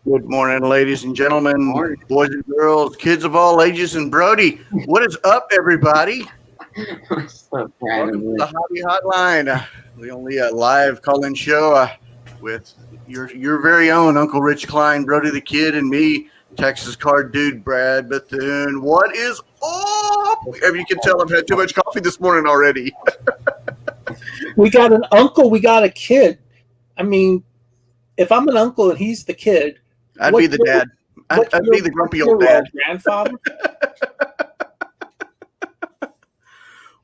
Good morning, ladies and gentlemen, Morning. boys and girls, kids of all ages, and Brody. What is up, everybody? What's up, Welcome to Brandon? the Hobby Hotline, the only live call-in show with your very own Uncle Rich Klein, Brody the Kid, and me, Texas Card Dude Brad Bethune. What is up? If you can tell, I've had too much coffee this morning already. We got an uncle, we got a kid. I mean, if I'm an uncle and he's the kid, I'd be the dad. I'd be the grumpy old dad. Grandfather.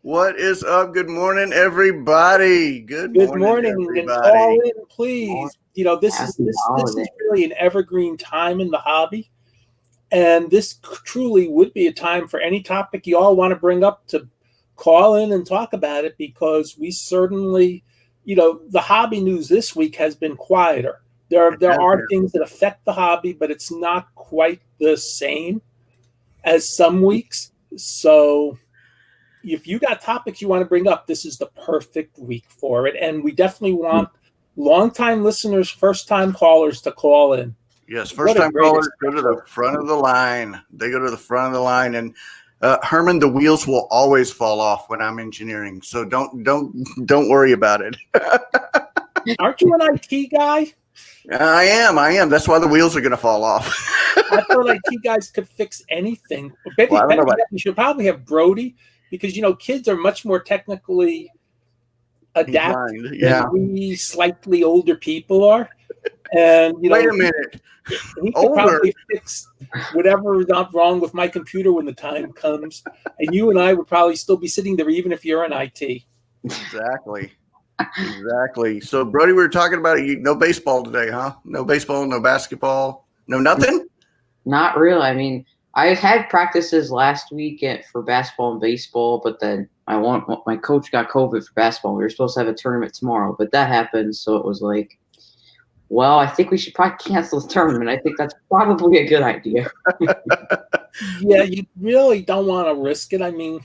What is up? Good morning, everybody. Good morning, everybody. And call in, please. You know, this is really an evergreen time in the hobby, and this truly would be a time for any topic you all want to bring up to call in and talk about it, because we certainly, the hobby news this week has been quieter. There are things that affect the hobby, but it's not quite the same as some weeks. So if you got topics you want to bring up, this is the perfect week for it. And we definitely want longtime listeners, first-time callers to call in. Yes, first-time callers go to the front of the line. They go to the front of the line. And Herman, the wheels will always fall off when I'm engineering. So don't worry about it. Aren't you an IT guy? I am. That's why the wheels are going to fall off. I thought IT guys could fix anything. You should probably have Brody, because, kids are much more technically adapted than we slightly older people are. And, wait a minute. He could probably fix whatever is not wrong with my computer when the time comes. And you and I would probably still be sitting there, even if you're in IT. Exactly. So, Brody, we were talking about no baseball today, huh? No baseball, no basketball, no nothing? Not really. I mean, I had practices last week for basketball and baseball, but then my coach got COVID for basketball. We were supposed to have a tournament tomorrow, but that happened, so it was like, well, I think we should probably cancel the tournament. I think that's probably a good idea. Yeah, you really don't want to risk it. I mean,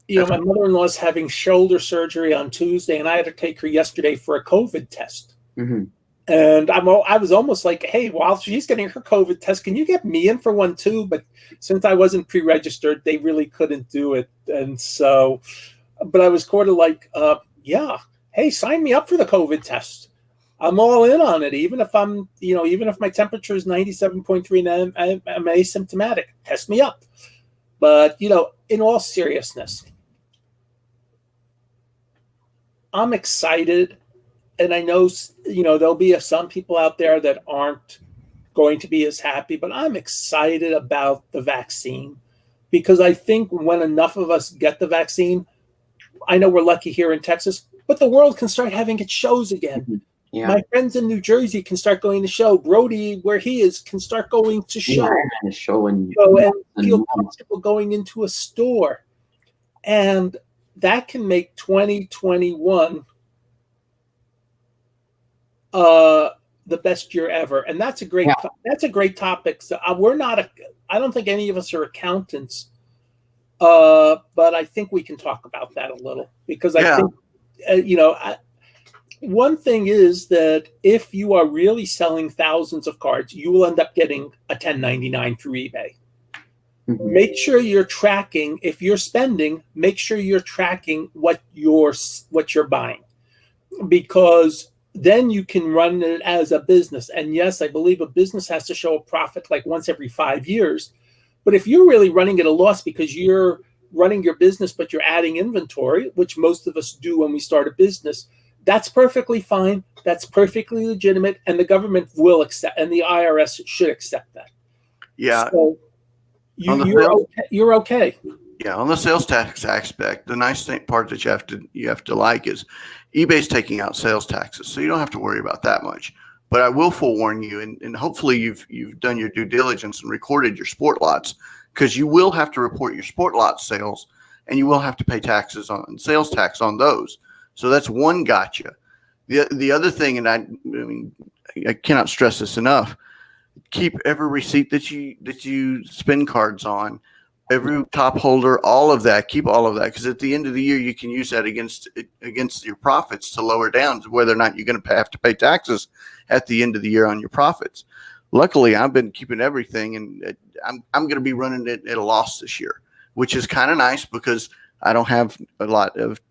my mother-in-law's having shoulder surgery on Tuesday, and I had to take her yesterday for a COVID test. Mm-hmm. And I was almost like, hey, while she's getting her COVID test, can you get me in for one too? But since I wasn't pre-registered, they really couldn't do it. And so, but I was kind of like, yeah, hey, sign me up for the COVID test. I'm all in on it, even if my temperature is 97.3 and I'm asymptomatic. Test me up. But, in all seriousness, I'm excited. And I know, there'll be some people out there that aren't going to be as happy, but I'm excited about the vaccine, because I think when enough of us get the vaccine, I know we're lucky here in Texas, but the world can start having its shows again. Yeah. My friends in New Jersey can start going to show. Brody, where he is, can start going to show. And feel comfortable going into a store. And that can make 2021 the best year ever. And that's a great topic. So I don't think any of us are accountants, but I think we can talk about that a little, because I think, one thing is that if you are really selling thousands of cards, you will end up getting a 1099 through eBay. Mm-hmm. Make sure you're tracking. If you're spending, make sure you're tracking what you're buying, because then you can run it as a business. And yes, I believe a business has to show a profit like once every 5 years. But if you're really running at a loss because you're running your business, but you're adding inventory, which most of us do when we start a business, that's perfectly fine. That's perfectly legitimate. And the government will accept, and the IRS should accept that. Yeah. So you're okay. Yeah, on the sales tax aspect, the nice part that you have to like is eBay's taking out sales taxes, so you don't have to worry about that much. But I will forewarn you, and hopefully you've done your due diligence and recorded your sport lots, because you will have to report your sport lot sales, and you will have to pay taxes on sales tax on those. So that's one gotcha. The other thing, and I cannot stress this enough: keep every receipt that you spend cards on. every top holder, all of that, keep all of that, because at the end of the year you can use that against your profits to lower down whether or not you're going to have to pay taxes at the end of the year on your profits. Luckily, I've been keeping everything, and I'm going to be running it at a loss this year, which is kind of nice because I don't have a lot of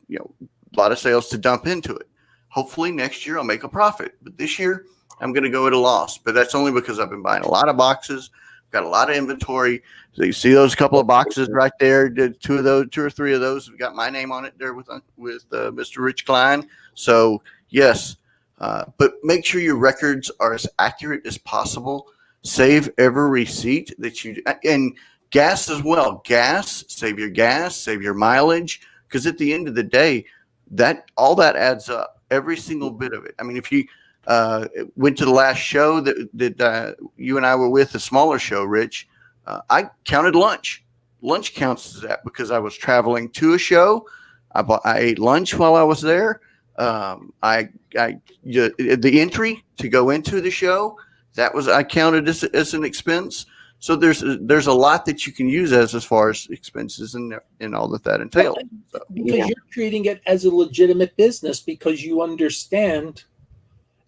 sales to dump into it. Hopefully next year I'll make a profit, but this year I'm going to go at a loss. But that's only because I've been buying a lot of boxes, got a lot of inventory. So you see those couple of boxes right there. Two or three of those have got my name on it there with Mr. Rich Klein. So yes, but make sure your records are as accurate as possible. Save every receipt that you and gas as well. Save your mileage, because at the end of the day, all that adds up. Every single bit of it. I mean, if you went to the last show that you and I were with, the smaller show, Rich, I counted lunch. Lunch counts as that because I was traveling to a show. I ate lunch while I was there. The entry to go into the show, I counted as an expense. So there's a lot that you can use as far as expenses and all that entails. So, because you're treating it as a legitimate business because you understand.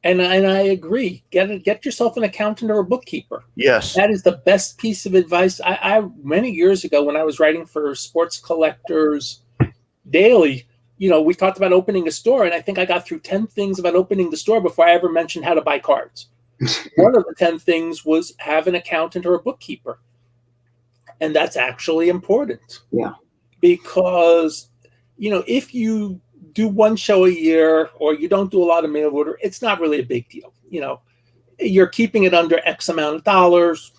And I agree. Get yourself an accountant or a bookkeeper. Yes, that is the best piece of advice. I many years ago when I was writing for Sports Collectors Daily, we talked about opening a store, and I think I got through 10 things about opening the store before I ever mentioned how to buy cards. One of the 10 things was have an accountant or a bookkeeper, and that's actually important. Yeah, because if you do one show a year or you don't do a lot of mail order, it's not really a big deal. You're keeping it under X amount of dollars.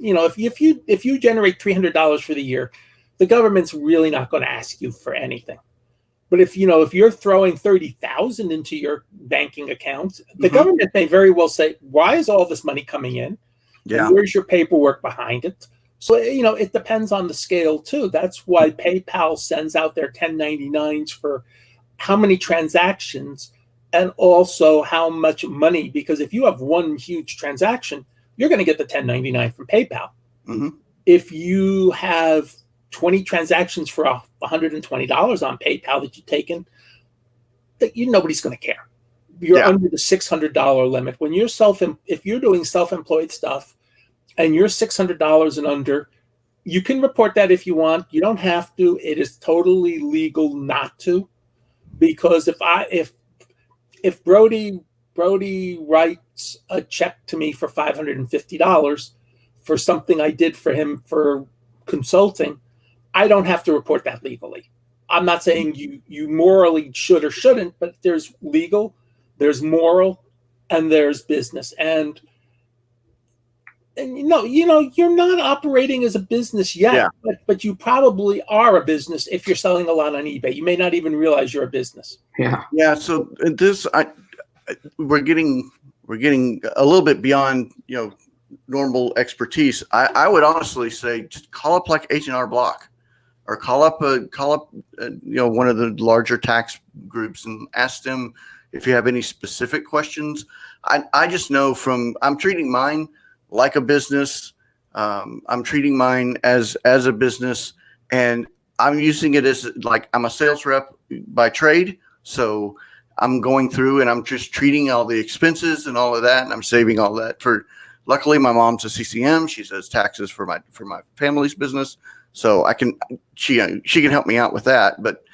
If you generate $300 for the year, the government's really not going to ask you for anything. But if you're throwing 30,000 into your banking account, the government may very well say, "Why is all this money coming in? Yeah, where's your paperwork behind it?" So it depends on the scale too. That's why PayPal sends out their 1099s for how many transactions and also how much money. Because if you have one huge transaction, you're going to get the 1099 from PayPal. Mm-hmm. If you have 20 transactions for $120 on PayPal that you've taken, nobody's going to care. You're under the $600 limit. When you're if you're doing self-employed stuff and you're $600 and under, you can report that if you want. You don't have to. It is totally legal not to, because if Brody writes a check to me for $550 for something I did for him for consulting, I don't have to report that legally. I'm not saying you morally should or shouldn't, but there's legal, there's moral, and there's business. And you're not operating as a business yet, but you probably are a business if you're selling a lot on eBay. You may not even realize you're a business. Yeah. So we're getting a little bit beyond normal expertise. I would honestly say just call up like H&R Block, or call up one of the larger tax groups and ask them if you have any specific questions. I just know I'm treating mine like a business. I'm treating mine as a business, and I'm using it as like I'm a sales rep by trade. So I'm going through and I'm just treating all the expenses and all of that, and I'm saving all that luckily my mom's a CCM. She does taxes for my family's business. So she can help me out with that, but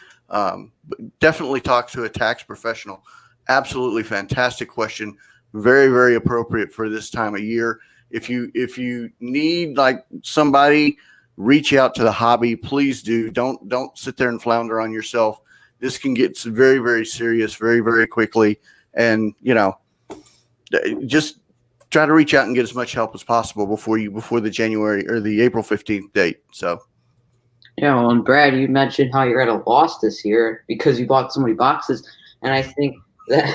definitely talk to a tax professional. Absolutely fantastic question. Very, very appropriate for this time of year. If you need like somebody, reach out to the hobby. Please do. Don't sit there and flounder on yourself. This can get very, very serious very, very quickly. And just try to reach out and get as much help as possible before the January or the April 15th date. So. Yeah, well, and Brad, you mentioned how you're at a loss this year because you bought so many boxes, and I think that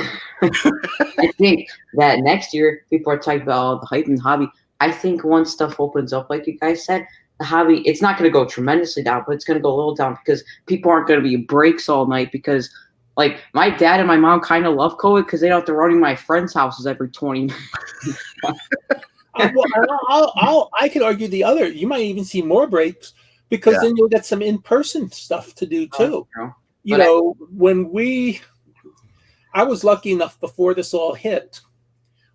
next year people are talking about all the hype in the hobby. I think once stuff opens up, like you guys said, the hobby, it's not going to go tremendously down, but it's going to go a little down because people aren't going to be breaks all night. Because like my dad and my mom kind of love COVID because they don't have to run to my friends' houses every 20 minutes. I could argue the other. You might even see more breaks because Yeah. then you'll get some in-person stuff to do too. True. You But know, I was lucky enough before this all hit.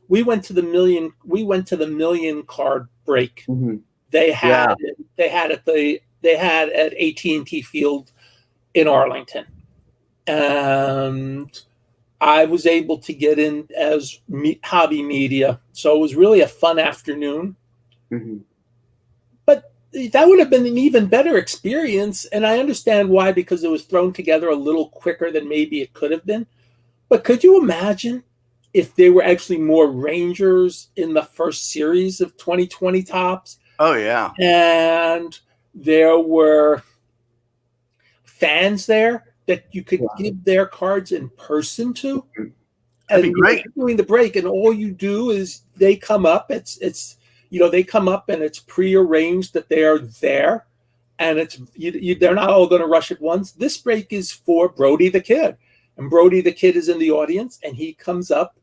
We went to the million card break. Mhm. They had at AT&T Field in Arlington, and I was able to get in as hobby media, so it was really a fun afternoon. Mhm. But that would have been an even better experience, and I understand why, because it was thrown together a little quicker than maybe it could have been. But could you imagine if there were actually more Rangers in the first series of 2020 Tops, Oh yeah. and there were fans there that you could give their cards in person to? That'd be And great. you're doing the break, and all you do is they come up. They come up, and it's prearranged that they are there, and they're not all going to rush at once. This break is for Brody the Kid, and Brody the Kid is in the audience, and he comes up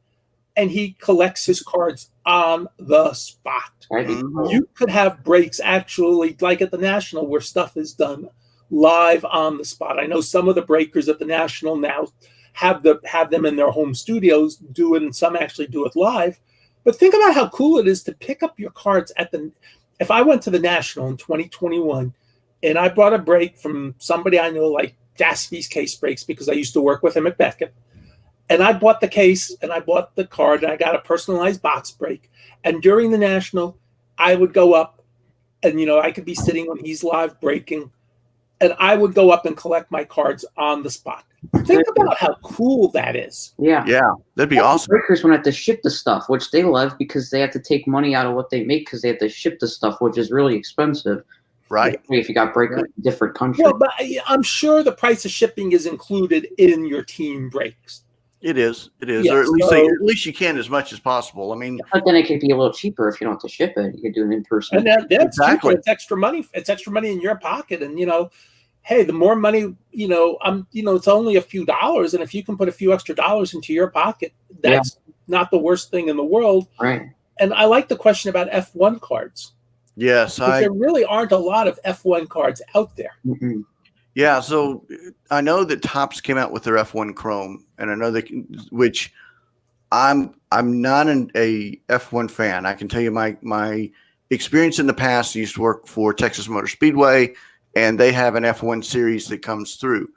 and he collects his cards on the spot. Mhm. You could have breaks actually like at the National where stuff is done live on the spot. I know some of the breakers at the National now have them in their home studios do it, and some actually do it live. But think about how cool it is to pick up your cards if I went to the National in 2021 and I bought a break from somebody I know like Gatsby's Case Breaks, because I used to work with him at Beckett. And I bought the case and I bought the card and I got a personalized box break. And during the National, I would go up and, I could be sitting when he's live breaking, and I would go up and collect my cards on the spot. Think about how cool that is. Yeah. Yeah, that'd be awesome. Breakers won't have to ship the stuff, which they love because they have to take money out of what they make because they have to ship the stuff, which is really expensive. Right. If you got breakers in different countries. Well, but I'm sure the price of shipping is included in your team breaks. It is. Yeah, or at least you can as much as possible. I mean, But then it could be a little cheaper if you don't have to ship it. You could do an in-person. And that's Exactly. cheaper. It's extra money. It's extra money in your pocket. And, hey, the more money, it's only a few dollars. And if you can put a few extra dollars into your pocket, that's not the worst thing in the world. Right. And I like the question about F1 cards. yes, There really aren't a lot of F1 cards out there. Mm-hmm. Yeah, so I know that Topps came out with their F1 Chrome, and I know which I'm not a F1 fan. I can tell you my experience in the past. I used to work for Texas Motor Speedway, and they have an F1 series that comes through.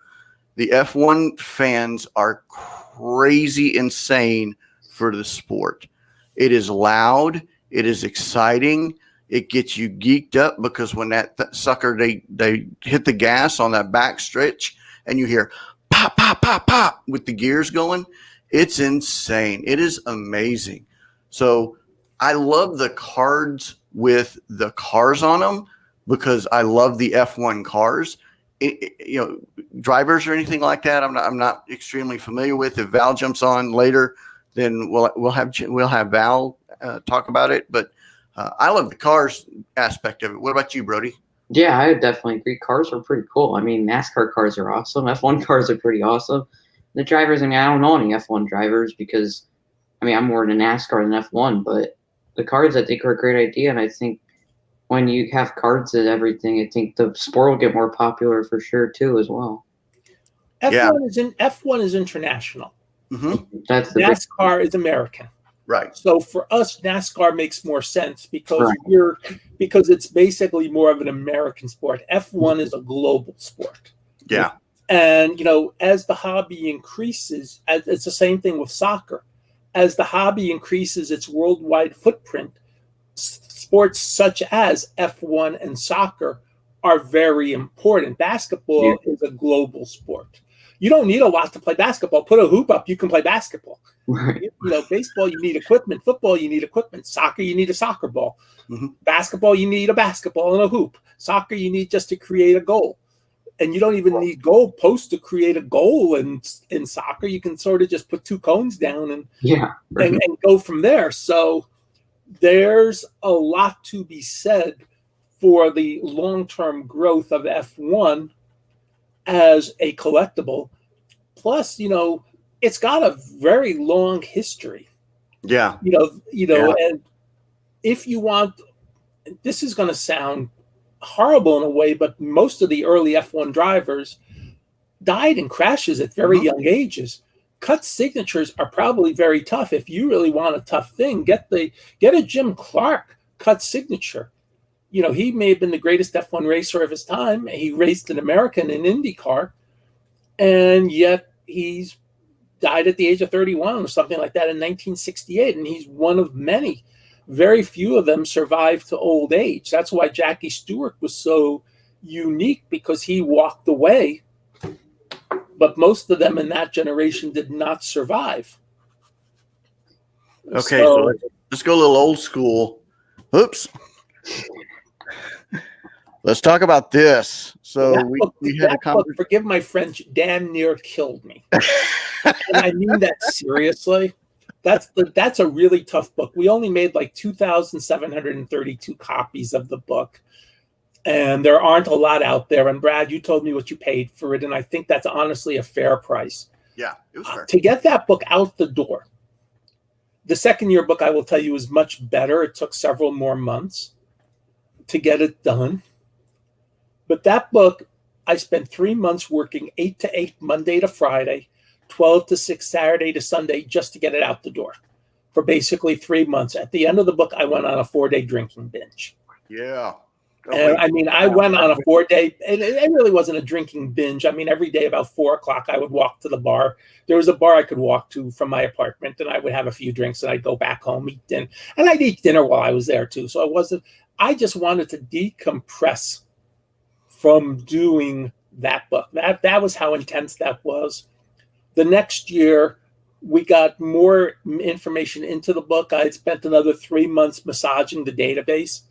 The F1 fans are crazy insane for the sport. It is loud. It is exciting. It gets you geeked up because when that sucker, they hit the gas on that back stretch and you hear pop, pop, pop, pop with the gears going, it's insane. It is amazing. So I love the cards with the cars on them because I love the F1 cars. Drivers or anything like that, I'm not extremely familiar with. If Val jumps on later, then we'll have Val talk about it. But I love the cars aspect of it. What about you, Brody? Yeah, I would definitely agree. Cars are pretty cool. I mean, NASCAR cars are awesome. F1 cars are pretty awesome. The drivers, I don't know any F1 drivers because, I'm more into NASCAR than F1, but the cards I think are a great idea. And I think when you have cards and everything, I think the sport will get more popular for sure too as well. F1 is international. Mm-hmm. That's the NASCAR is American. Right. So for us, NASCAR makes more sense because Right. because it's basically more of an American sport. F1 is a global sport. Yeah. And as the hobby increases, it's the same thing with soccer. As the hobby increases its worldwide footprint, sports such as F1 and soccer are very important. Basketball is a global sport. You don't need a lot to play basketball. Put a hoop up, you can play basketball. Right. Baseball, you need equipment. Football, you need equipment. Soccer, you need a soccer ball. Mm-hmm. Basketball, you need a basketball and a hoop. Soccer, you need just to create a goal. And you don't even need goal posts to create a goal in soccer. You can sort of just put two cones down and go from there. So there's a lot to be said for the long-term growth of F1 as a collectible. Plus, it's got a very long history. Yeah. And if you want, this is going to sound horrible in a way, but most of the early F1 drivers died in crashes at very young ages. Cut signatures are probably very tough. If you really want a tough thing, get a Jim Clark cut signature. You know, he may have been the greatest F1 racer of his time. He raced an American in IndyCar, and yet he's died at the age of 31 or something like that in 1968, and he's one of many. Very few of them survived to old age. That's why Jackie Stewart was so unique, because he walked away, but most of them in that generation did not survive. Okay, so let's go a little old school. Oops. Let's talk about this. So we had a conversation. Forgive my French, damn near killed me. And I mean that seriously. That's a really tough book. We only made like 2,732 copies of the book, and there aren't a lot out there. And Brad, you told me what you paid for it, and I think that's honestly a fair price. Yeah, it was fair. To get that book out the door. The second year book, I will tell you, is much better. It took several more months to get it done. But that book, I spent 3 months working 8 to 8 Monday to Friday, 12 to 6 Saturday to Sunday, just to get it out the door for basically 3 months. At the end of the book, I went on a 4-day drinking binge. Yeah. And I mean, I went on a 4-day, and it really wasn't a drinking binge. I mean, every day about 4 o'clock, I would walk to the bar. There was a bar I could walk to from my apartment, and I would have a few drinks, and I'd go back home, eat dinner. And I'd eat dinner while I was there, too. So I just wanted to decompress from doing that book. That was how intense that was. The next year, we got more information into the book. I had spent another 3 months massaging the database.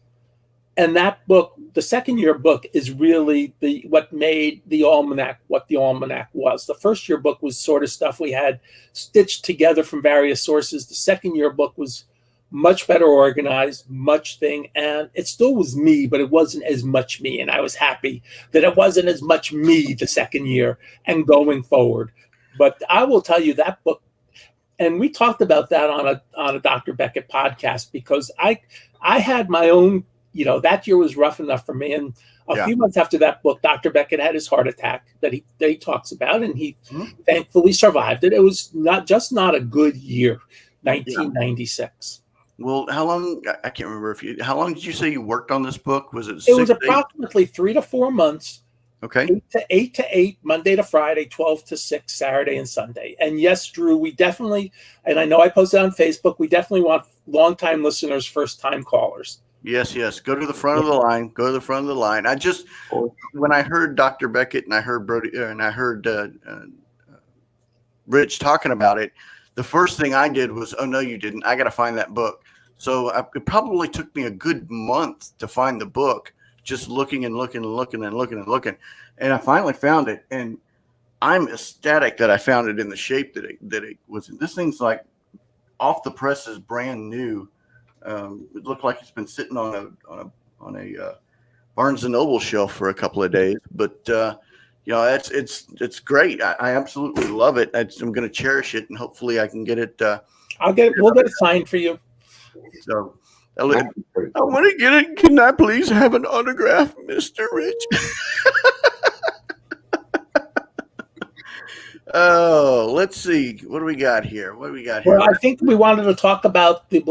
And that book, the second year book, is really what made the Almanac what the Almanac was. The first year book was sort of stuff we had stitched together from various sources. The second year book was much better organized, and it still was me, but it wasn't as much me. And I was happy that it wasn't as much me the second year and going forward. But I will tell you that book, and we talked about that on a Dr. Beckett podcast, because I had my own, that year was rough enough for me. And a few months after that book, Dr. Beckett had his heart attack that he talks about, and he thankfully survived it. It was not a good year, 1996. Well, how long? I can't remember how long did you say you worked on this book? Was it? It was approximately 3 to 4 months. Okay. 8 to 8, Monday to Friday, 12 to 6, Saturday and Sunday. And yes, Drew, we definitely, and I know I posted on Facebook, we definitely want longtime listeners, first time callers. Yes. Go to the front of the line. Go to the front of the line. When I heard Dr. Beckett and I heard Brody and I heard Rich talking about it, the first thing I did was, oh, no, you didn't. I got to find that book. So it probably took me a good month to find the book, just looking and looking and looking and looking and looking. And I finally found it. And I'm ecstatic that I found it in the shape that it was in. This thing's like off the presses, brand new. It looked like it's been sitting on a Barnes & Noble shelf for a couple of days. But, it's great. I absolutely love it. I'm going to cherish it, and hopefully I can get it. We'll get it signed for you. So I want to get it. Can I please have an autograph, Mr. Rich? Oh, let's see. What do we got here? Well, I think we wanted to talk about the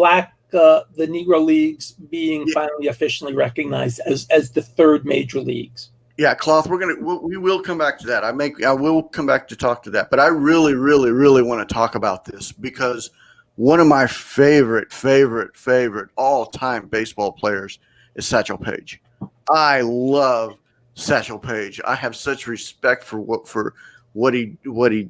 Negro Leagues being finally officially recognized as the third major leagues. Yeah, Cloth. We will come back to that. I will come back to talk to that. But I really, really, really want to talk about this, because one of my favorite all-time baseball players is Satchel Paige. I love Satchel Paige. I have such respect for what he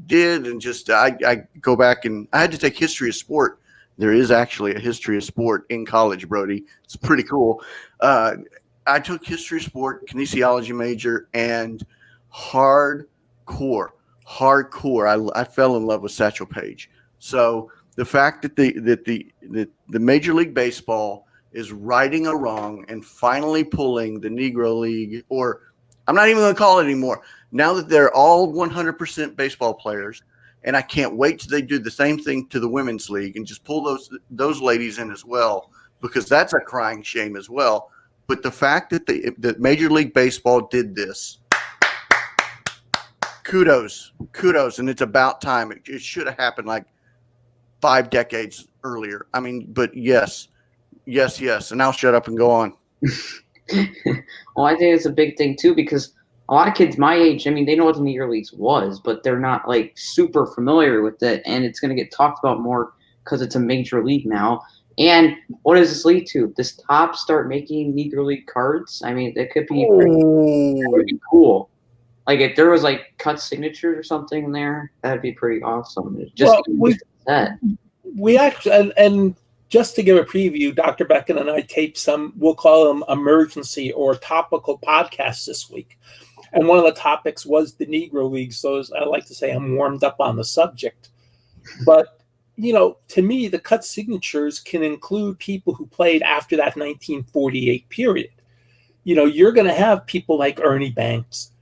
did, and just I go back, and I had to take history of sport. There is actually a history of sport in college, Brody. It's pretty cool. I took history of sport, kinesiology major, and hardcore. I fell in love with Satchel Paige. So the fact that the Major League Baseball is righting a wrong and finally pulling the Negro League, or I'm not even going to call it anymore, now that they're all 100% baseball players, and I can't wait till they do the same thing to the Women's League and just pull those ladies in as well, because that's a crying shame as well. But the fact that that Major League Baseball did this, kudos, and it's about time. It should have happened like 5 decades earlier. I mean, but yes, and I'll shut up and go on. Well, I think it's a big thing too, because a lot of kids my age, I mean, they know what the Negro Leagues was, but they're not like super familiar with it, and it's going to get talked about more because it's a major league now. And what does this lead to? Does Top start making Negro League cards? I mean, that could be, that would be cool. Like if there was like cut signatures or something in there, that'd be pretty awesome. Just we actually, and just to give a preview, Dr. Beckett and I taped some, we'll call them emergency or topical podcasts this week. And one of the topics was the Negro Leagues. So I like to say I'm warmed up on the subject. But, you know, to me, the cut signatures can include people who played after that 1948 period. You know, you're going to have people like Ernie Banks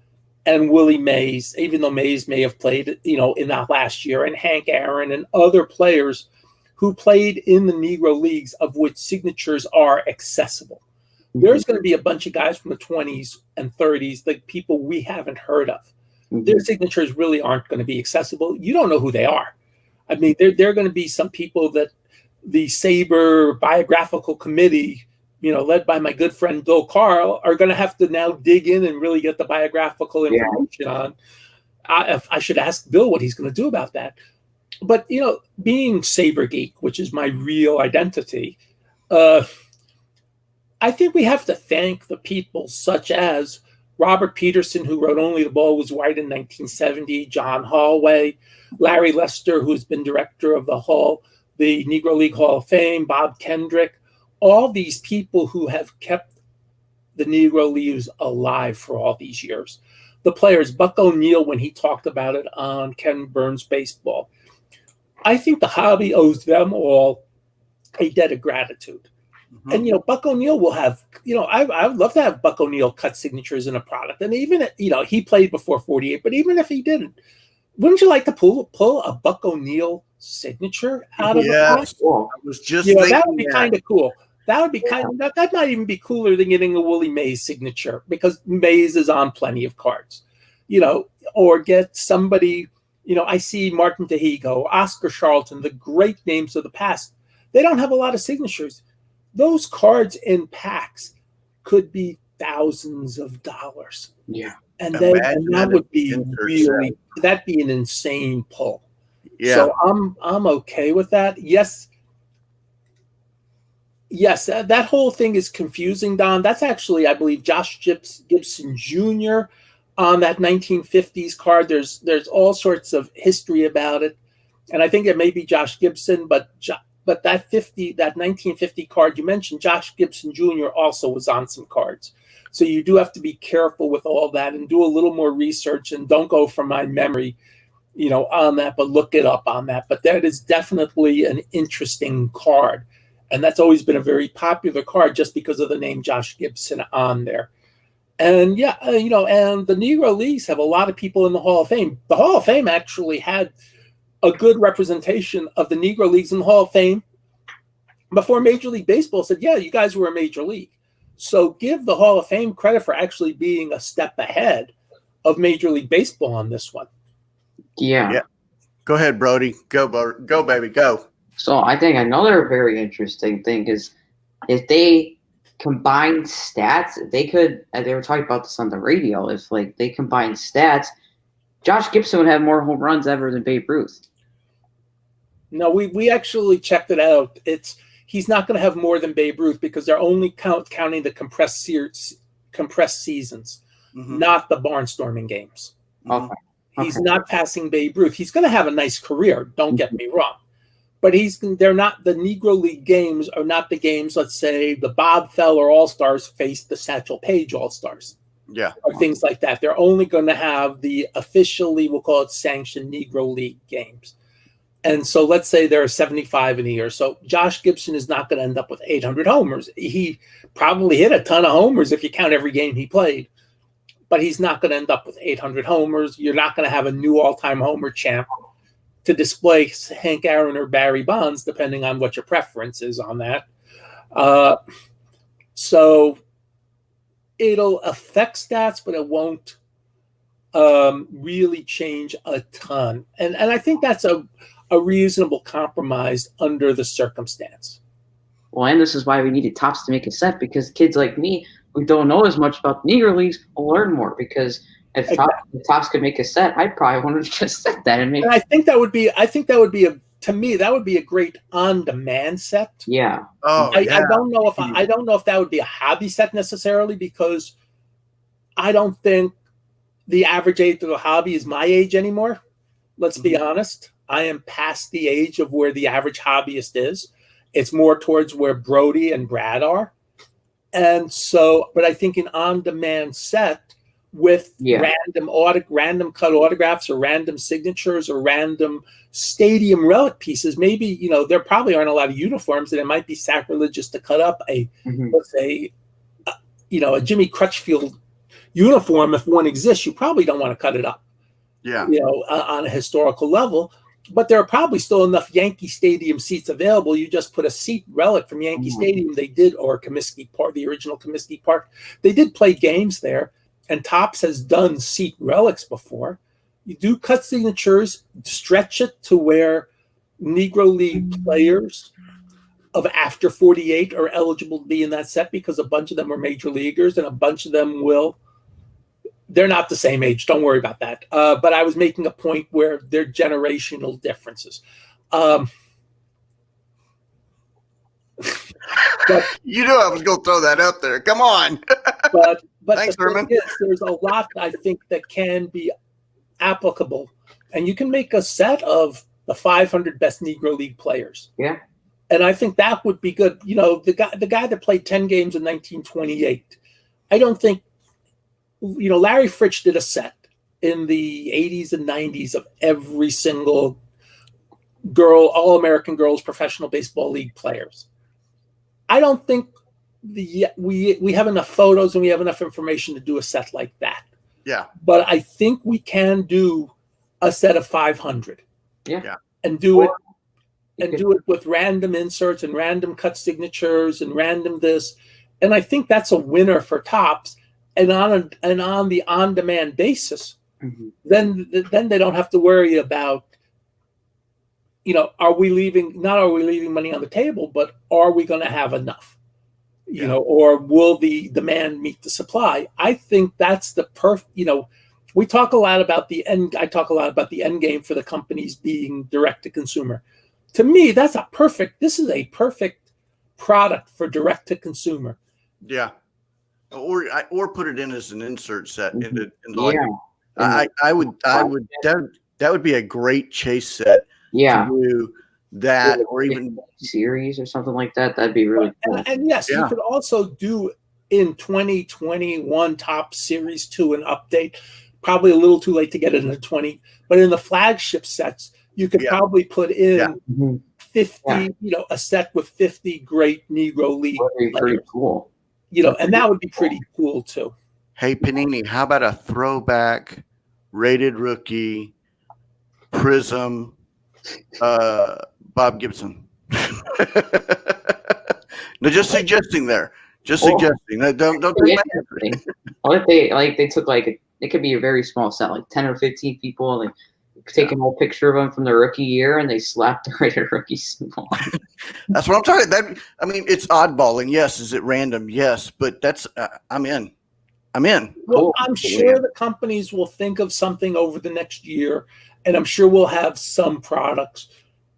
and Willie Mays, even though Mays may have played, you know, in that last year, and Hank Aaron and other players who played in the Negro Leagues of which signatures are accessible. Mm-hmm. There's going to be a bunch of guys from the 20s and 30s, like people we haven't heard of. Mm-hmm. Their signatures really aren't going to be accessible. You don't know who they are. I mean, they're going to be some people that the SABR biographical committee, you know, led by my good friend Bill Carl, are going to have to now dig in and really get the biographical information on. I should ask Bill what he's going to do about that. But, you know, being SABR geek, which is my real identity, I think we have to thank the people such as Robert Peterson, who wrote Only the Ball Was White in 1970, John Hallway, Larry Lester, who's been director of the Negro League Hall of Fame, Bob Kendrick, all these people who have kept the Negro Leagues alive for all these years. The players, Buck O'Neill, when he talked about it on Ken Burns Baseball. I think the hobby owes them all a debt of gratitude. Mm-hmm. And, you know, Buck O'Neill will have, you know, I would love to have Buck O'Neill cut signatures in a product. And even, you know, he played before 48, but even if he didn't, wouldn't you like to pull a Buck O'Neill signature out of a product? I was just thinking that would be kind of cool. That would be that might even be cooler than getting a Willie Mays signature, because Mays is on plenty of cards, you know, or get somebody, you know, I see Martin Tehigo, Oscar Charlton, the great names of the past. They don't have a lot of signatures. Those cards in packs could be thousands of dollars. Yeah. And that would be really, that'd be an insane pull. Yeah. So I'm okay with that. Yes, that whole thing is confusing, Don. That's actually, I believe, Josh Gibson Jr. on that 1950s card. There's all sorts of history about it, and I think it may be Josh Gibson, but that 1950 card you mentioned, Josh Gibson Jr. also was on some cards. So you do have to be careful with all that and do a little more research, and don't go from my memory, you know, on that, but look it up on that. But that is definitely an interesting card. And that's always been a very popular card just because of the name Josh Gibson on there. And you know, and the Negro Leagues have a lot of people in the Hall of Fame. The Hall of Fame actually had a good representation of the Negro Leagues in the Hall of Fame before Major League Baseball said, yeah, you guys were a major league. So give the Hall of Fame credit for actually being a step ahead of Major League Baseball on this one. Yeah. Go ahead, Brody. Go, baby, go. So I think another very interesting thing is if they combine stats, they could, they were talking about this on the radio, if like they combine stats, Josh Gibson would have more home runs ever than Babe Ruth. No, we actually checked it out. He's not going to have more than Babe Ruth because they're only counting the compressed seasons, not the barnstorming games. Okay. He's not passing Babe Ruth. He's going to have a nice career, don't get me wrong. But they're not, the Negro League games are not the games, let's say, the Bob Feller All-Stars face the Satchel Paige All-Stars. Yeah. Or things like that. They're only going to have the officially, we'll call it sanctioned Negro League games. And so let's say there are 75 in a year. So Josh Gibson is not going to end up with 800 homers. He probably hit a ton of homers if you count every game he played. But he's not going to end up with 800 homers. You're not going to have a new all-time homer champ to display Hank Aaron or Barry Bonds, depending on what your preference is on that. So it'll affect stats, but it won't really change a ton. And I think that's a reasonable compromise under the circumstance. Well, and this is why we needed Tops to make a set, because kids like me who don't know as much about the Negro Leagues will learn more. Because if Tops could make a set, I'd probably want to just set that and make. And I think that would be to me that would be a great on-demand set. Yeah. Oh, I don't know if I don't know if that would be a hobby set necessarily, because I don't think the average age of the hobby is my age anymore. Let's be honest. I am past the age of where the average hobbyist is. It's more towards where Brody and Brad are. And so, but I think an on-demand set with random cut autographs or random signatures or random stadium relic pieces, maybe, there probably aren't a lot of uniforms, and it might be sacrilegious to cut up let's say, a Jimmy Crutchfield uniform. If one exists, you probably don't want to cut it up, on a historical level. But there are probably still enough Yankee Stadium seats available. You just put a seat relic from Yankee Stadium. They did, or Comiskey Park, the original Comiskey Park. They did play games there, and Topps has done seat relics before. You do cut signatures, stretch it to where Negro League players of after 48 are eligible to be in that set, because a bunch of them are major leaguers and a bunch of them they're not the same age. Don't worry about that. But I was making a point where there are generational differences. But, you knew I was going to throw that out there. Come on. but Thanks, the Herman. thing is, there's a lot I think that can be applicable. And you can make a set of the 500 best Negro League players. Yeah. And I think that would be good. The guy that played 10 games in 1928, I don't think, Larry Fritsch did a set in the 80s and 90s of every single All-American Girls Professional Baseball League players. I don't think we have enough photos and we have enough information to do a set like that. Yeah. But I think we can do a set of 500. Yeah. And do it with random inserts and random cut signatures and random this. And I think that's a winner for Topps. And on the on-demand basis, then they don't have to worry about, are we leaving money on the table, but are we going to have enough, or will the demand meet the supply? I think that's the we talk a lot about I talk a lot about the end game for the companies being direct to consumer. To me, this is a perfect product for direct to consuber. Yeah. Or put it in as an insert set. Yeah. I would that would be a great chase set. Yeah. To do that, or even series or something like that. That'd be really cool. And yes, you could also do in 2021 Topps Series 2 an update. Probably a little too late to get it in the 20, but in the flagship sets, you could probably put in 50, a set with 50 great Negro League players. Pretty cool. And that would be pretty cool too. Hey, Panini, how about a throwback rated rookie Prism Bob Gibson? No, just suggesting there. Just suggesting. Don't take my answer. What if they took it could be a very small set, like 10 or 15 people, and they take an old picture of them from the rookie year and they slap the rated rookie symbol on. That's what I'm talking about. I mean, it's oddball, and yes, is it random? Yes, but that's I'm in. Well, Cool. I'm sure the companies will think of something over the next year, and I'm sure we'll have some products.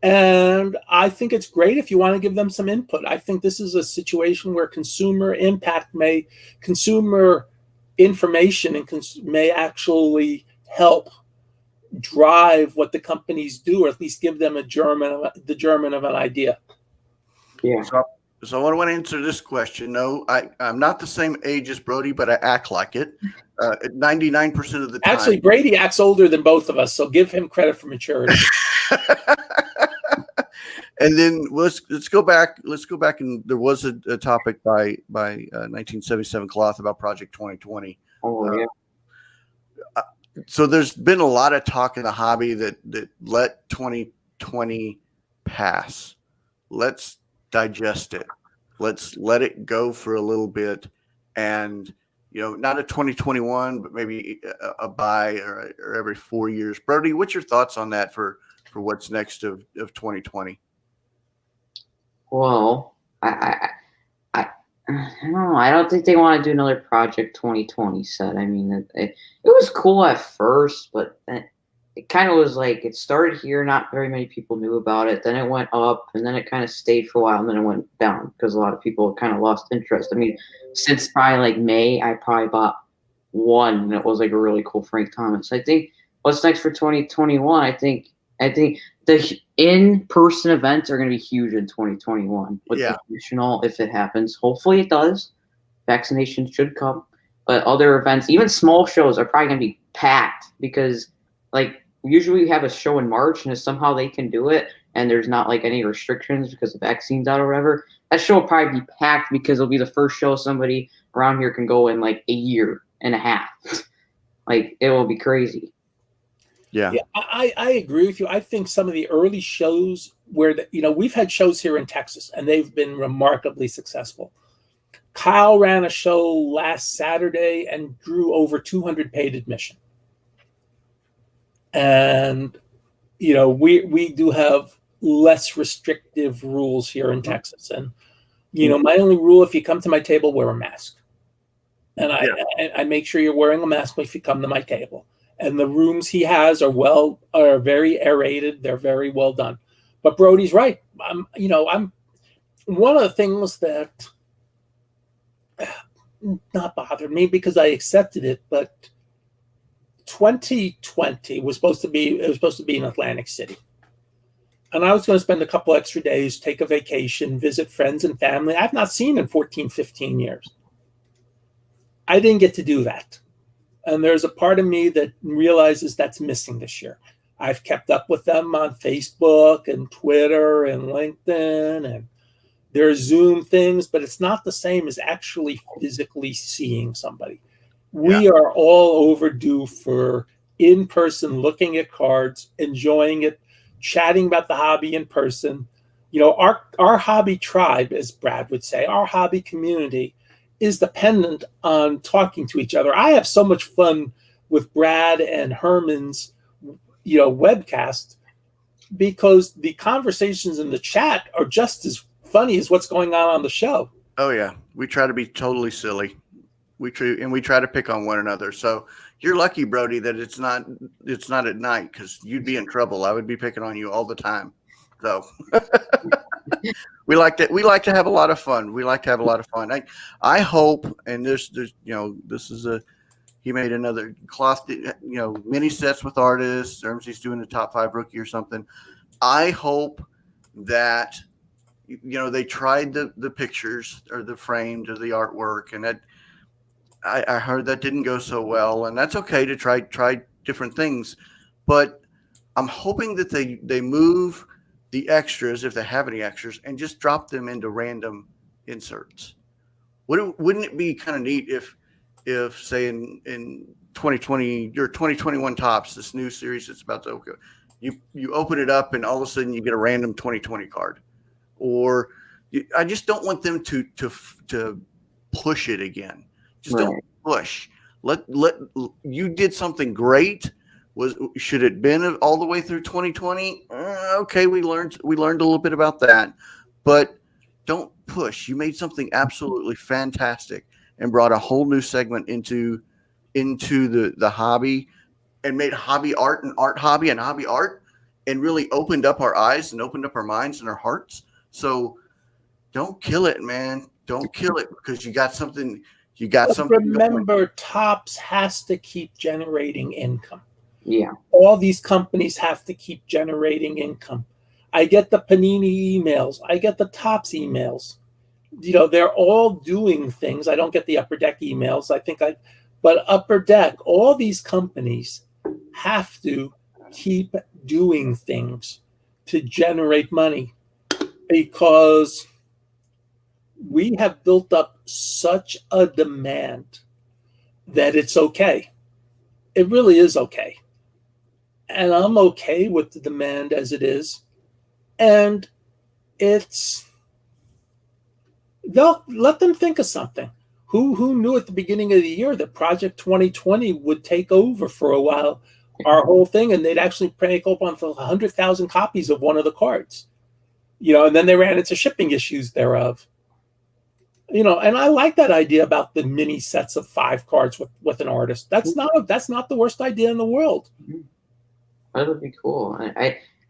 And I think it's great if you want to give them some input. I think this is a situation where consumer information may actually help drive what the companies do, or at least give them the German of an idea. Yeah. So I want to answer this question. No, I'm not the same age as Brody, but I act like it. 99% of the time. Actually, Brady acts older than both of us, so give him credit for maturity. And then let's go back. And there was a topic by 1977 Cloth about Project 2020. Oh yeah. So there's been a lot of talk in the hobby that let 2020 pass. Let's digest it. Let's let it go for a little bit and not a 2021, but maybe a buy or every 4 years. Brody, what's your thoughts on that for what's next of 2020? Well, I don't know. I don't think they want to do another Project 2020 set. I mean, it was cool at first, but it kind of was like it started here. Not very many people knew about it. Then it went up, and then it kind of stayed for a while, and then it went down because a lot of people kind of lost interest. I mean, since probably like May, I probably bought one, and it was like a really cool Frank Thomas. I think what's next for 2021? I think the in-person events are going to be huge in 2021 with the traditional, if it happens. Hopefully it does. Vaccinations should come. But other events, even small shows, are probably going to be packed because, like, usually we have a show in March, and if somehow they can do it and there's not, like, any restrictions because the vaccine's out or whatever, that show will probably be packed because it'll be the first show somebody around here can go in, like, a year and a half. Like, it will be crazy. Yeah, I agree with you. I think some of the early shows where we've had shows here in Texas and they've been remarkably successful. Kyle ran a show last Saturday and drew over 200 paid admission. And we do have less restrictive rules here in Texas. And my only rule: if you come to my table, wear a mask. And I make sure you're wearing a mask if you come to my table. And the rooms he has are very aerated. They're very well done. But Brody's right. I'm one of the things that not bothered me because I accepted it. But 2020 was supposed to be in Atlantic City, and I was going to spend a couple extra days, take a vacation, visit friends and family I've not seen in 14, 15 years. I didn't get to do that. And there's a part of me that realizes that's missing this year. I've kept up with them on Facebook and Twitter and LinkedIn and their Zoom things, but it's not the same as actually physically seeing somebody. We are all overdue for in-person looking at cards, enjoying it, chatting about the hobby in person. Our hobby tribe, as Brad would say, our hobby community is dependent on talking to each other. I have so much fun with Brad and Herman's, webcast because the conversations in the chat are just as funny as what's going on the show. Oh yeah, we try to be totally silly. We try to pick on one another. So you're lucky, Brody, that it's not at night because you'd be in trouble. I would be picking on you all the time. So. We like to have a lot of fun. I hope, and there's he made another cloth, mini sets with artists. He's doing the top 5 rookie or something. I hope that, they tried the pictures or the framed or the artwork, and that I heard that didn't go so well, and that's okay to try different things, but I'm hoping that they move the extras, if they have any extras, and just drop them into random inserts. Wouldn't it be kind of neat if say in 2020, your 2021 Topps, this new series that's about to open, you open it up and all of a sudden you get a random 2020 card, or I just don't want them to push it again. Just don't push. Let you did something great. Should it been all the way through 2020? Okay, we learned a little bit about that, but don't push. You made something absolutely fantastic and brought a whole new segment into the hobby, and made hobby art and art hobby and hobby art, and really opened up our eyes and opened up our minds and our hearts. So don't kill it, man. Don't kill it because you got something. Remember, Topps has to keep generating income. Yeah. All these companies have to keep generating income. I get the Panini emails. I get the Topps emails. They're all doing things. I don't get the Upper Deck emails. But Upper Deck, all these companies have to keep doing things to generate money because we have built up such a demand that it's okay. It really is okay. And I'm okay with the demand as it is. And they'll let them think of something. Who knew at the beginning of the year that Project 2020 would take over for a while, our whole thing, and they'd actually make up on 100,000 copies of one of the cards, and then they ran into shipping issues thereof. And I like that idea about the mini sets of 5 cards with an artist. That's not the worst idea in the world. That would be cool.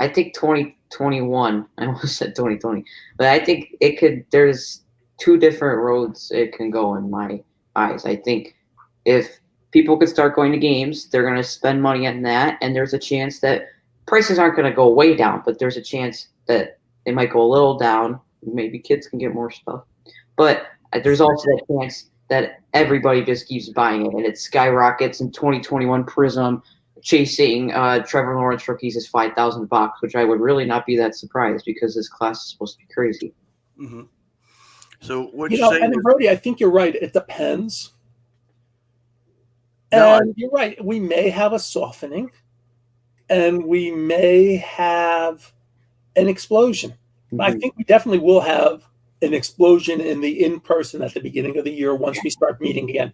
I think 2021. I almost said 2020, but I think it could. There's 2 different roads it can go in my eyes. I think if people could start going to games, they're going to spend money on that, and there's a chance that prices aren't going to go way down, but there's a chance that they might go a little down. Maybe kids can get more stuff. But there's also that chance that everybody just keeps buying it, and it skyrockets in 2021 Prism, chasing Trevor Lawrence rookies is $5,000, which I would really not be that surprised because this class is supposed to be crazy. Mm-hmm. So what you say? And Brody, I think you're right. It depends. No, and you're right. We may have a softening, and we may have an explosion. Mm-hmm. I think we definitely will have an explosion in the in-person at the beginning of the year once we start meeting again.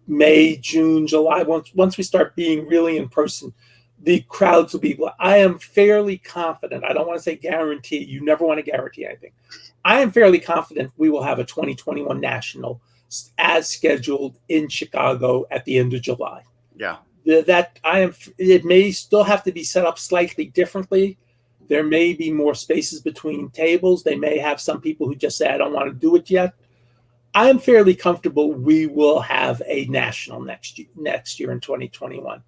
May, June, July, once we start being really in person, the crowds will be. I am fairly confident. I don't want to say guarantee. You never want to guarantee anything. I am fairly confident we will have a 2021 National as scheduled in Chicago at the end of July. Yeah. It may still have to be set up slightly differently. There may be more spaces between tables. They may have some people who just say, I don't want to do it yet. I am fairly comfortable we will have a national next year in 2021.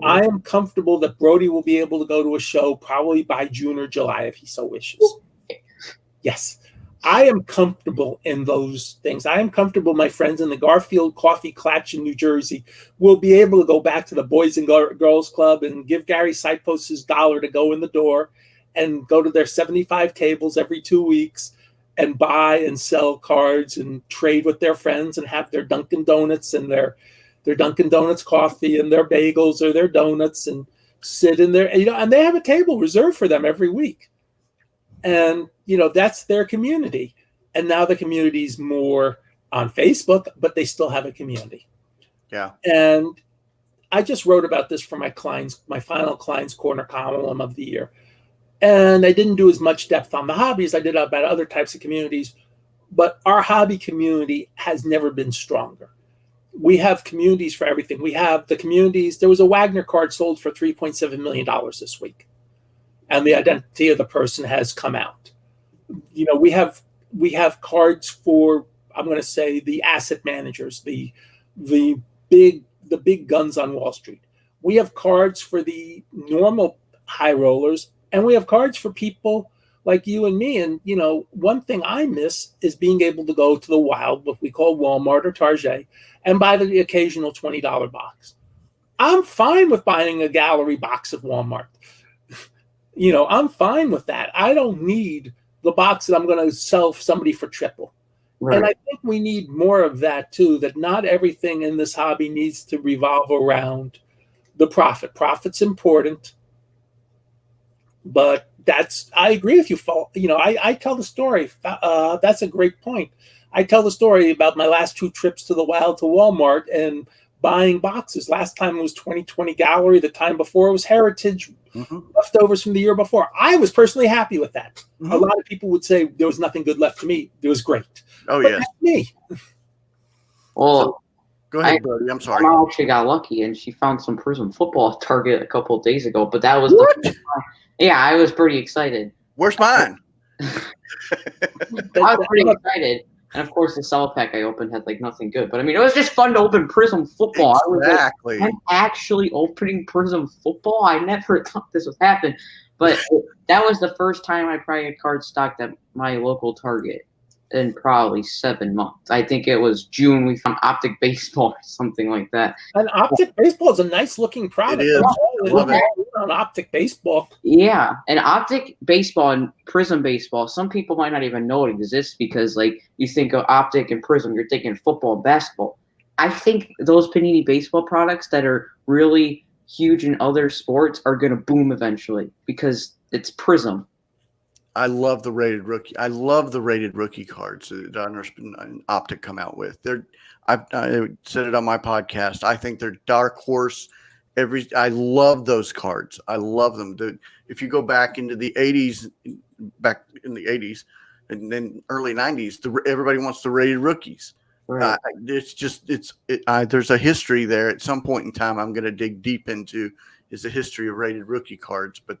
I am comfortable that Brody will be able to go to a show probably by June or July if he so wishes. Yes. I am comfortable in those things. I am comfortable my friends in the Garfield Coffee Klatch in New Jersey will be able to go back to the Boys and Girls Club and give Gary Sipost his $1 to go in the door and go to their 75 tables every 2 weeks and buy and sell cards and trade with their friends and have their Dunkin' Donuts and their Dunkin' Donuts coffee and their bagels or their donuts and sit in there. And they have a table reserved for them every week. And, that's their community. And now the community is more on Facebook, but they still have a community. Yeah. And I just wrote about this for my final Klein's Corner column of the year. And I didn't do as much depth on the hobbies. I did about other types of communities. But our hobby community has never been stronger. We have communities for everything. We have the communities. There was a Wagner card sold for $3.7 million this week. And the identity of the person has come out. We have cards for, I'm going to say, the asset managers, the big guns on Wall Street. We have cards for the normal high rollers, and we have cards for people like you and me. And, one thing I miss is being able to go to the wild, what we call Walmart or Target, and buy the occasional $20 box. I'm fine with buying a gallery box at Walmart. I'm fine with that. I don't need the box that I'm going to sell somebody for triple. Right. And I think we need more of that too, that not everything in this hobby needs to revolve around the profit. Profit's important, but I agree with you. I tell the story. That's a great point. I tell the story about my last 2 trips to the wild to Walmart and buying boxes. Last time it was 2020 Gallery. The time before it was Heritage, leftovers from the year before. I was personally happy with that. A lot of people would say there was nothing good left to me. It was great. Oh, yes. Me. Well, go ahead, Brody. I'm sorry. My mom actually got lucky, and she found some Prism football at Target a couple of days ago. But that was I was pretty excited. Where's mine? I was pretty excited. And, of course, the cell pack I opened had, nothing good. But, it was just fun to open Prism football. Exactly. I'm actually opening Prism football? I never thought this would happen. But that was the first time I probably had cards stocked at my local Target in probably 7 months. I think it was June we found Optic Baseball or something like that. And Optic Baseball is a nice-looking product. It is. I love it. On Optic Baseball. Yeah, and Optic Baseball and Prism Baseball, some people might not even know it exists because, you think of Optic and Prism, you're thinking football and basketball. I think those Panini baseball products that are really huge in other sports are going to boom eventually because it's Prism. I love the rated rookie. I love the rated rookie cards that Diners and Optic come out with. I said it on my podcast. I think they're dark horse. I love those cards. I love them. If you go back into the '80s, back in the '80s, and then early '90s, everybody wants the rated rookies. Right. There's a history there. At some point in time, I'm going to dig deep into is the history of rated rookie cards. But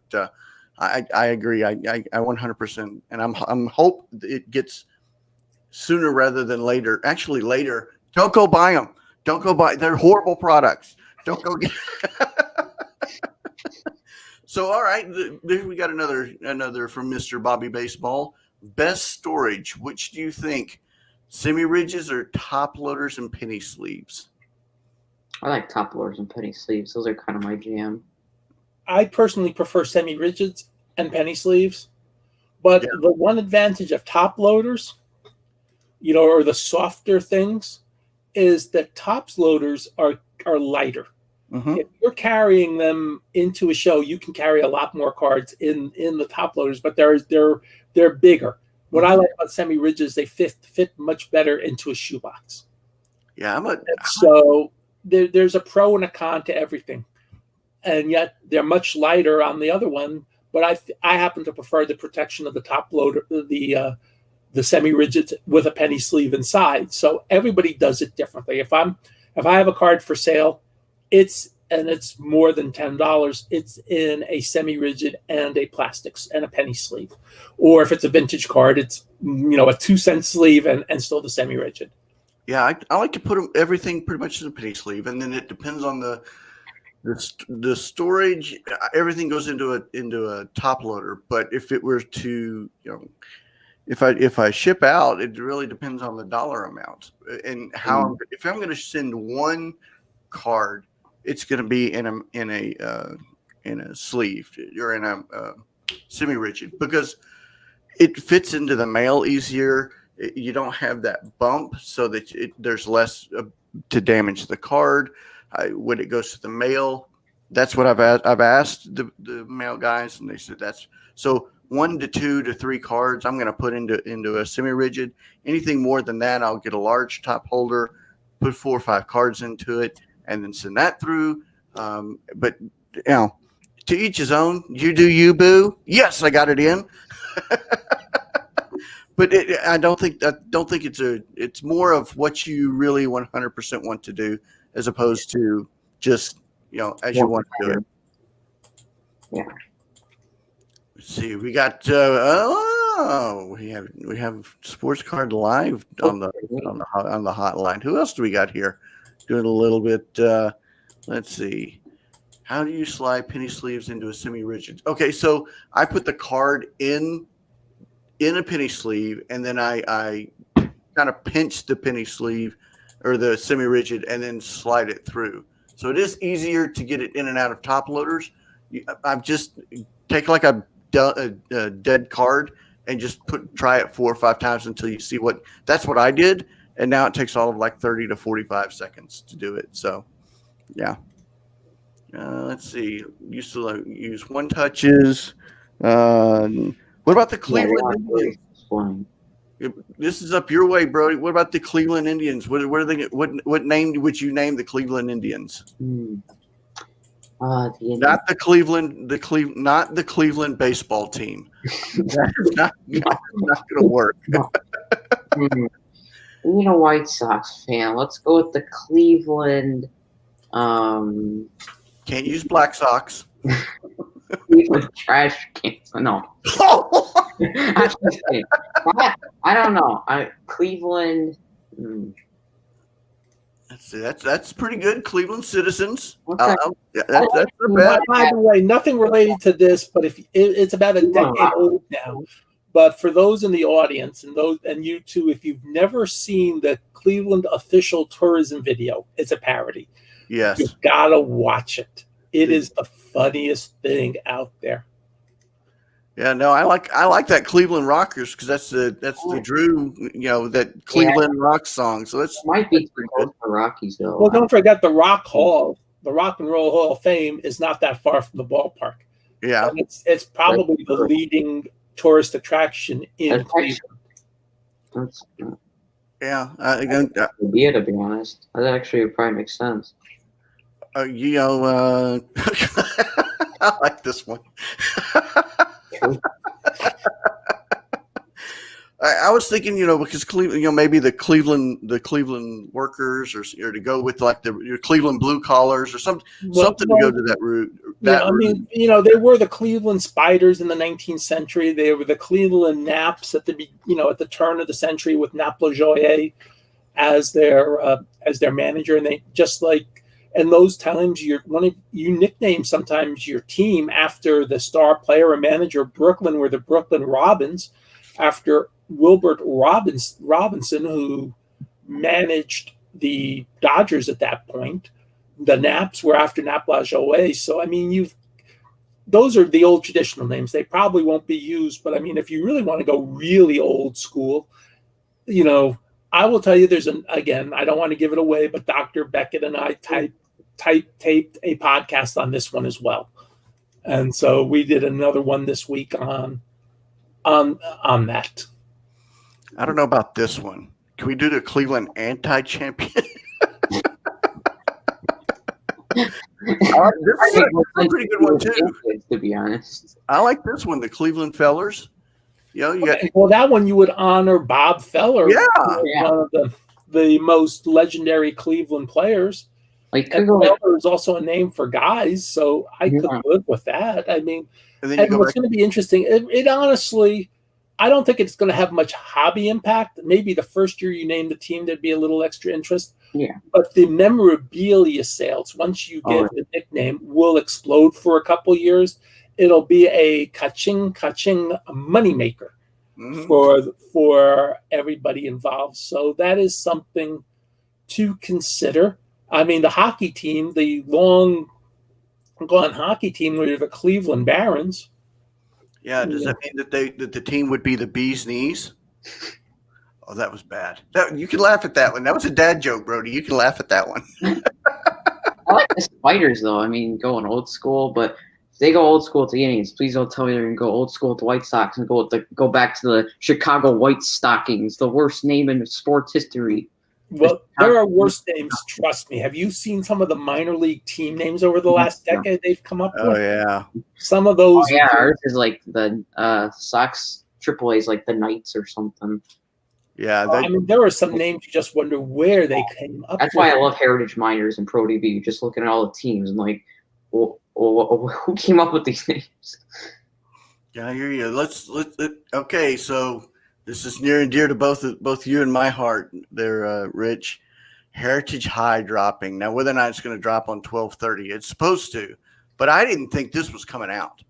I agree. I 100%, and I'm hope it gets sooner rather than later. Actually, later. Don't go buy them. Don't go buy. They're horrible products. Don't go get. So, all right, we got another from Mr. Bobby Baseball. Best storage. Which do you think? Semi-rigids or top loaders and penny sleeves? I like top loaders and penny sleeves. Those are kind of my jam. I personally prefer semi-rigids and penny sleeves, but the one advantage of top loaders, or the softer things, is that tops loaders are lighter. Mm-hmm. If you're carrying them into a show, you can carry a lot more cards in the top loaders, but they're bigger. What I like about semi-rigids, they fit much better into a shoebox. Yeah, so there's a pro and a con to everything, and yet they're much lighter on the other one. But I happen to prefer the protection of the top loader, the semi-rigids with a penny sleeve inside. So everybody does it differently. If I have a card for sale, it's more than $10. It's in a semi-rigid and a plastics and a penny sleeve. Or if it's a vintage card, it's a 2-cent sleeve and still the semi-rigid. Yeah, I like to put everything pretty much in a penny sleeve, and then it depends on the storage. Everything goes into a top loader. But if it were to if I ship out, it really depends on the dollar amount and how. If I'm going to send one card, it's going to be in a sleeve or in a semi-rigid because it fits into the mail easier. You don't have that bump, so that there's less to damage the card when it goes to the mail. That's what I've asked the mail guys, and they said that's so 1 to 2 to 3 cards I'm going to put into a semi-rigid. Anything more than that, I'll get a large top holder, put 4 or 5 cards into it, and then send that through. But to each his own. You do you, boo. Yes, I got it in. But I don't think it's more of what you really 100% want to do as opposed to just as you want to do it. Yeah. Let's see. We got we have Sports Card Live on the hotline. Who else do we got here? Doing a little bit. Let's see. How do you slide penny sleeves into a semi-rigid? Okay, so I put the card in a penny sleeve, and then I kind of pinch the penny sleeve or the semi-rigid and then slide it through. So it is easier to get it in and out of top loaders. I've just take like a dead card and just try it 4 or 5 times until you see that's what I did. And now it takes all of like 30 to 45 seconds to do it. So, yeah. Let's see. Used to use one touches. What about the Cleveland Indians? This is up your way, Brody. What about the Cleveland Indians? What are they? What name would you name the Cleveland Indians? Not the Cleveland baseball team. That's not going to work. White Sox fan. Let's go with the Cleveland. Can't use Black Sox. Cleveland trash cans. No. I don't know. Cleveland. That's pretty good. Cleveland Citizens. Okay. That's not bad. By the way, nothing related to this, but if it's about a decade old now. But for those in the audience and you too, if you've never seen the Cleveland official tourism video, it's a parody. Yes, you've got to watch it. It is the funniest thing out there. Yeah, no, I like that Cleveland Rockers because that's the Drew, that Cleveland rock song. So that's might be pretty good for Rockies though. Well, don't forget the Rock Hall, the Rock and Roll Hall of Fame is not that far from the ballpark. Yeah, and it's probably the leading tourist attraction in Cleveland. That's Yeah, an idea, to be honest. That actually would probably make sense. you know, I like this one. I was thinking, you know, because Cleveland, you know, maybe the Cleveland workers, or to go with like your Cleveland blue collars, or something to go to that route. I mean, you know, they were the Cleveland Spiders in the 19th century. They were the Cleveland Naps at the turn of the century, with Nap Lajoie as their manager, and they just like in those times, you nickname sometimes your team after the star player or manager. Brooklyn were the Brooklyn Robins, after Wilbert Robinson, who managed the Dodgers at that point. The Naps were after Nap Lajoie. So, I mean, those are the old traditional names. They probably won't be used, but I mean, if you really want to go really old school, you know, I will tell you again, I don't want to give it away, but Dr. Beckett and I taped a podcast on this one as well. And so we did another one this week on that. I don't know about this one. Can we do the Cleveland anti-champion? This is a pretty good one too, to be honest. I like this one, the Cleveland Fellers. You know, well, that one you would honor Bob Feller, yeah. one of the most legendary Cleveland players. Like, Feller is also a name for guys, so I could live with that. I mean, and what's going to be interesting, it honestly, I don't think it's going to have much hobby impact. Maybe the first year you name the team, there'd be a little extra interest. Yeah. But the memorabilia sales, once you give the nickname, will explode for a couple years. It'll be a ka-ching moneymaker for everybody involved. So that is something to consider. I mean, the hockey team, the long-gone hockey team, were the Cleveland Barons. Yeah, does that mean that the team would be the Bee's Knees? Oh, that was bad. You can laugh at that one. That was a dad joke, Brody. You can laugh at that one. I like the Spiders, though. I mean, going old school, but if they go old school at the Indians, please don't tell me they're going to go old school at the White Sox and go back to the Chicago White Stockings, the worst name in sports history. Well, there are worse names, trust me. Have you seen some of the minor league team names over the last decade they've come up with? Oh, yeah. Some of those. Oh, yeah, ours is like the Sox AAA is like the Knights or something. Yeah. I mean, there are some names you just wonder where they came up That's with. why I love Heritage Miners and Pro TV. Just looking at all the teams and like, well, who came up with these names? Yeah, I hear you. Okay, so this is near and dear to both you and my heart there, Rich. Heritage High dropping. Now, whether or not it's going to drop on 12/30, it's supposed to. But I didn't think this was coming out.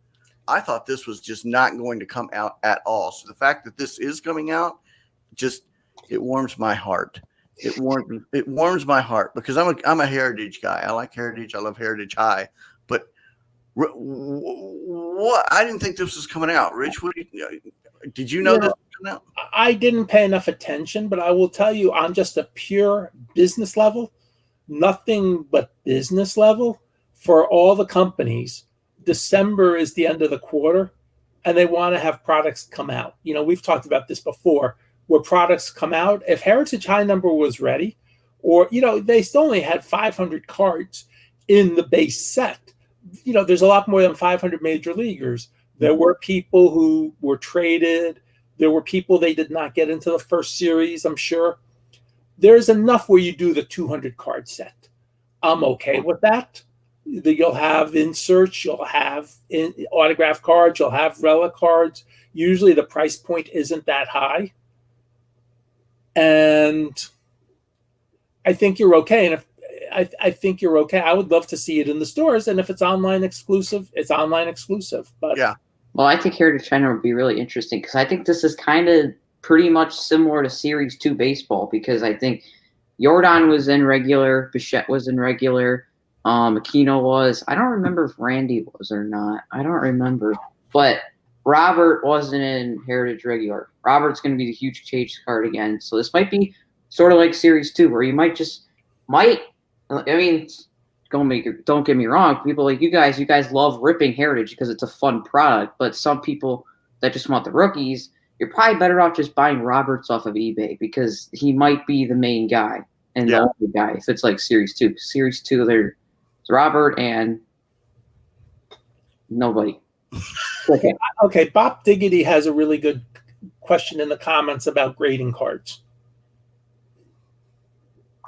I thought this was just not going to come out at all. So the fact that this is coming out, it warms my heart. It warms my heart because I'm a Heritage guy. I like Heritage. I love Heritage High. But what? I didn't think this was coming out. Rich, did you know this was coming out? I didn't pay enough attention, but I will tell you on just a pure business level, nothing but business level, for all the companies, December is the end of the quarter, and they want to have products come out. You know, we've talked about this before, where products come out. If Heritage High number was ready, or, you know, they still only had 500 cards in the base set. You know, there's a lot more than 500 major leaguers. There were people who were traded. There were people they did not get into the first series, I'm sure. There's enough where you do the 200 card set. I'm okay with that. You'll have inserts, you'll have autograph cards, you'll have relic cards. Usually the price point isn't that high. And I think you're okay. And if I think you're okay. I would love to see it in the stores. And if it's online exclusive, it's online exclusive. But yeah. Well, I think Heritage China would be really interesting because I think this is kind of pretty much similar to Series 2 baseball because I think Jordan was in regular, Bichette was in regular, Aquino was. I don't remember if Randy was or not. I don't remember. But Robert wasn't in Heritage regular. Robert's going to be the huge chase card again. So this might be sort of like Series 2 where you might I mean, don't get me wrong. People like you guys love ripping Heritage because it's a fun product. But some people that just want the rookies, you're probably better off just buying Roberts off of eBay because he might be the main guy and the only guy if it's like Series 2. Series 2, there's Robert and nobody. Okay, Bob Diggity has a really good question in the comments about grading cards.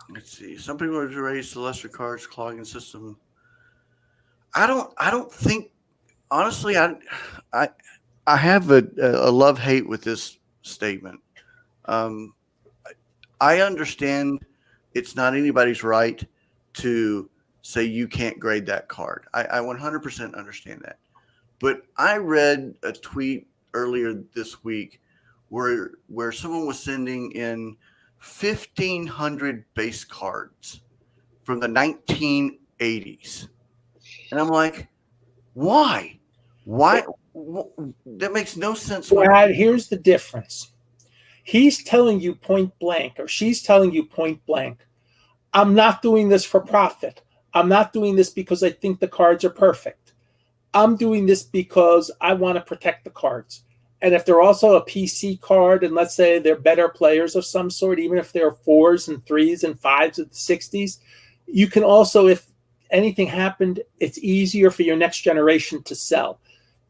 Let's see. Some people are raised the lesser cards clogging system. I don't think, honestly, I have a love-hate with this statement. I understand it's not anybody's right to say you can't grade that card. I 100% understand that. But I read a tweet earlier this week where someone was sending in 1,500 base cards from the 1980s. And I'm like, why? Why? That makes no sense. Brad, here's the difference. He's telling you point blank, or she's telling you point blank, I'm not doing this for profit. I'm not doing this because I think the cards are perfect. I'm doing this because I want to protect the cards. And if they're also a PC card, and let's say they're better players of some sort, even if they're 4s and 3s and 5s of the 60s, you can also, if anything happened, it's easier for your next generation to sell.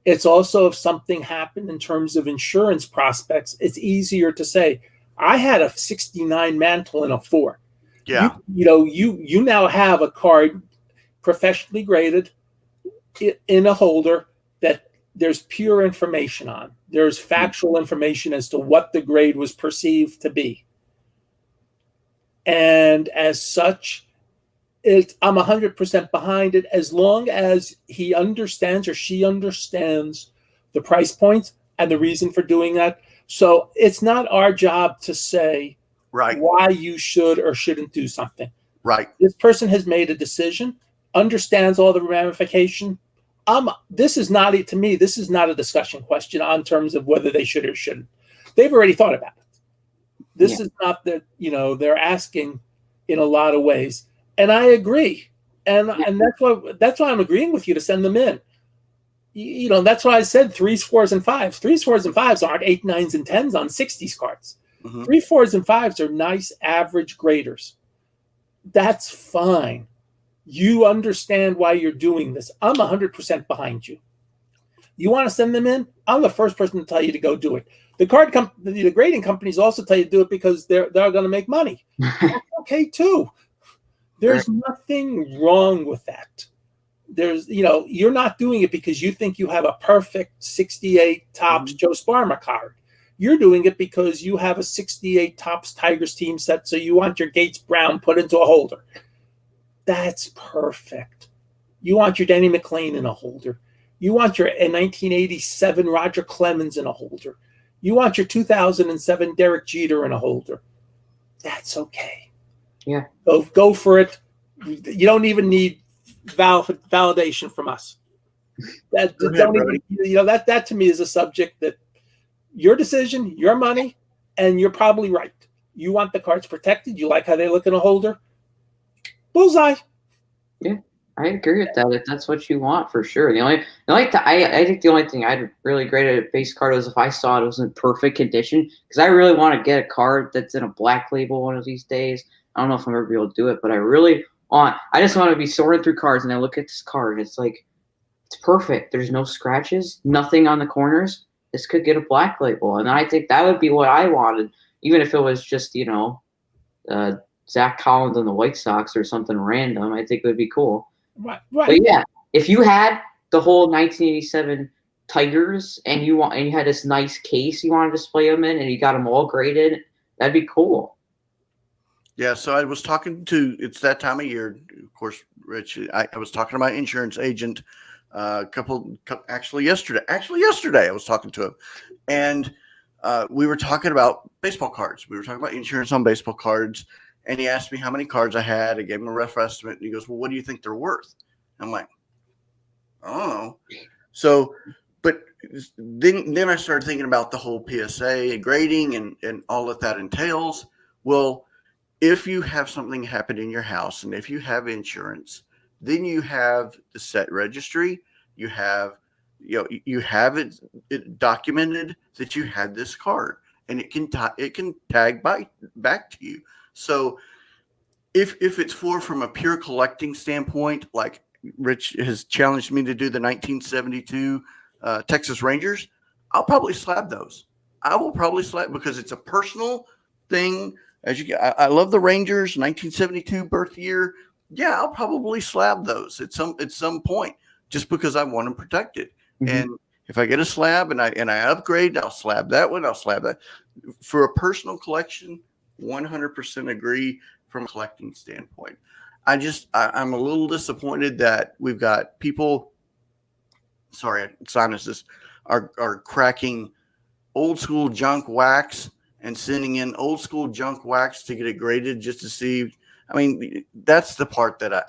It's also, if something happened in terms of insurance prospects, it's easier to say, I had a 69 mantle and a 4. Yeah. You now have a card professionally graded in a holder that there's pure information on. There's factual information as to what the grade was perceived to be. And as such, I'm 100% behind it as long as he understands or she understands the price points and the reason for doing that. So it's not our job to say why you should or shouldn't do something. Right. This person has made a decision, understands all the ramification. This is not a discussion question on terms of whether they should or shouldn't. They've already thought about it. This is not that, they're asking in a lot of ways. And I agree. And that's why I'm agreeing with you to send them in. That's why I said 3s, 4s, and 5s. 3s, 4s, and 5s aren't 8, 9s, and 10s on 60s cards. 3, 4s, and 5s are nice average graders. That's fine. You understand why you're doing this. I'm 100% behind you. You want to send them in? I'm the first person to tell you to go do it. The grading companies also tell you to do it because they're going to make money. That's okay too. There's nothing wrong with that. You're not doing it because you think you have a perfect 68 Topps Joe Sparma card. You're doing it because you have a 68 Topps Tigers team set, so you want your Gates Brown put into a holder. That's perfect. You want your Denny McLain in a holder. You want your 1987 Roger Clemens in a holder. You want your 2007 Derek Jeter in a holder. That's okay. Yeah. Go for it. You don't even need validation from us. That to me is a subject that your decision, your money, and you're probably right. You want the cards protected. You like how they look in a holder. Bullseye. Yeah, I agree with that. If that's what you want, for sure. I think the only thing I'd really grade a base card was if I saw it was in perfect condition, because I really want to get a card that's in a black label one of these days. I don't know if I'm ever able to do it, but I just want to be sorting through cards, and I look at this card, and it's like, it's perfect. There's no scratches, nothing on the corners. This could get a black label, and I think that would be what I wanted, even if it was just, Zach Collins and the White Sox or something random. I think it would be cool. Right. But yeah, if you had the whole 1987 Tigers and you had this nice case you want to display them in, and you got them all graded, that'd be cool. Yeah, so I was talking to, it's that time of year, of course, Rich. I was talking to my insurance agent yesterday. Yesterday I was talking to him, and we were talking about baseball cards. We were talking about insurance on baseball cards, and he asked me how many cards I had. I gave him a rough estimate, and he goes, "Well, what do you think they're worth?" I'm like, "I don't know." So, but then I started thinking about the whole PSA grading and all that entails. Well, if you have something happen in your house and if you have insurance, then you have the set registry, you have you have it documented that you had this card, and it can tag back to you. So if it's from a pure collecting standpoint, like Rich has challenged me to do the 1972 Texas Rangers, I'll probably slab those. I will probably slab, because it's a personal thing. I love the Rangers 1972 birth year. Yeah, I'll probably slab those at some point, just because I want them protected. Mm-hmm. And if I get a slab and I upgrade, I'll slab that one. I'll slab that. For a personal collection, 100% agree from a collecting standpoint. I'm a little disappointed that we've got people, sinuses, are cracking old school junk wax and sending in old school junk wax to get it graded just to see. I mean, that's the part but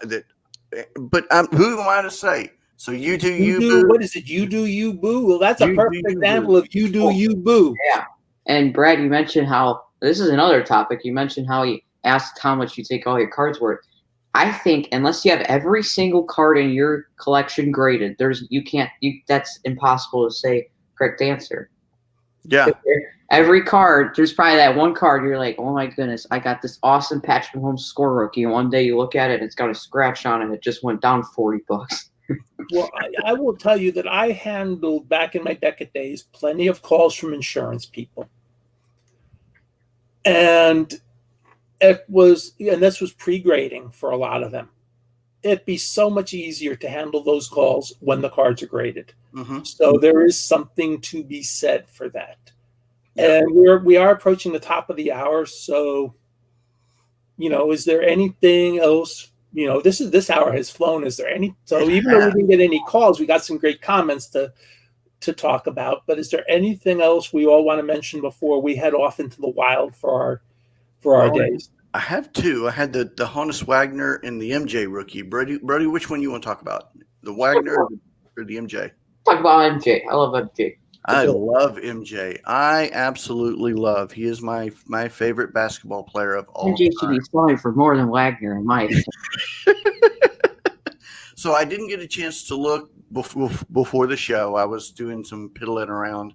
who am I to say? So you do you boo. What is it? You do you boo. Well, that's a You perfect do you example boo. of you do you boo. Yeah. And Brad, you mentioned how this is another topic. You mentioned how you asked how much you take all your cards worth. I think unless you have every single card in your collection graded, that's impossible to say correct answer. Yeah. Every card, there's probably that one card you're like, oh my goodness, I got this awesome Patrick Mahomes score rookie, and one day you look at it, it's got a scratch on it, it just went down $40. Well, I will tell you that I handled, back in my Beckett days, plenty of calls from insurance people. And this was pre-grading for a lot of them. It'd be so much easier to handle those calls when the cards are graded. Mm-hmm. So there is something to be said for that. Yeah. And we are approaching the top of the hour. So, is there anything else? This hour has flown. Is there any? So even though we didn't get any calls, we got some great comments to talk about. But is there anything else we all want to mention before we head off into the wild for our days? I have two. I had the Honus Wagner and the MJ rookie. Brody, which one you want to talk about? The Wagner or the MJ? Talk about MJ. I love MJ. I love MJ. I absolutely love. He is my favorite basketball player of all MJ time. should be selling for more than Wagner, in my opinion. So I didn't get a chance to look before the show. I was doing some piddling around.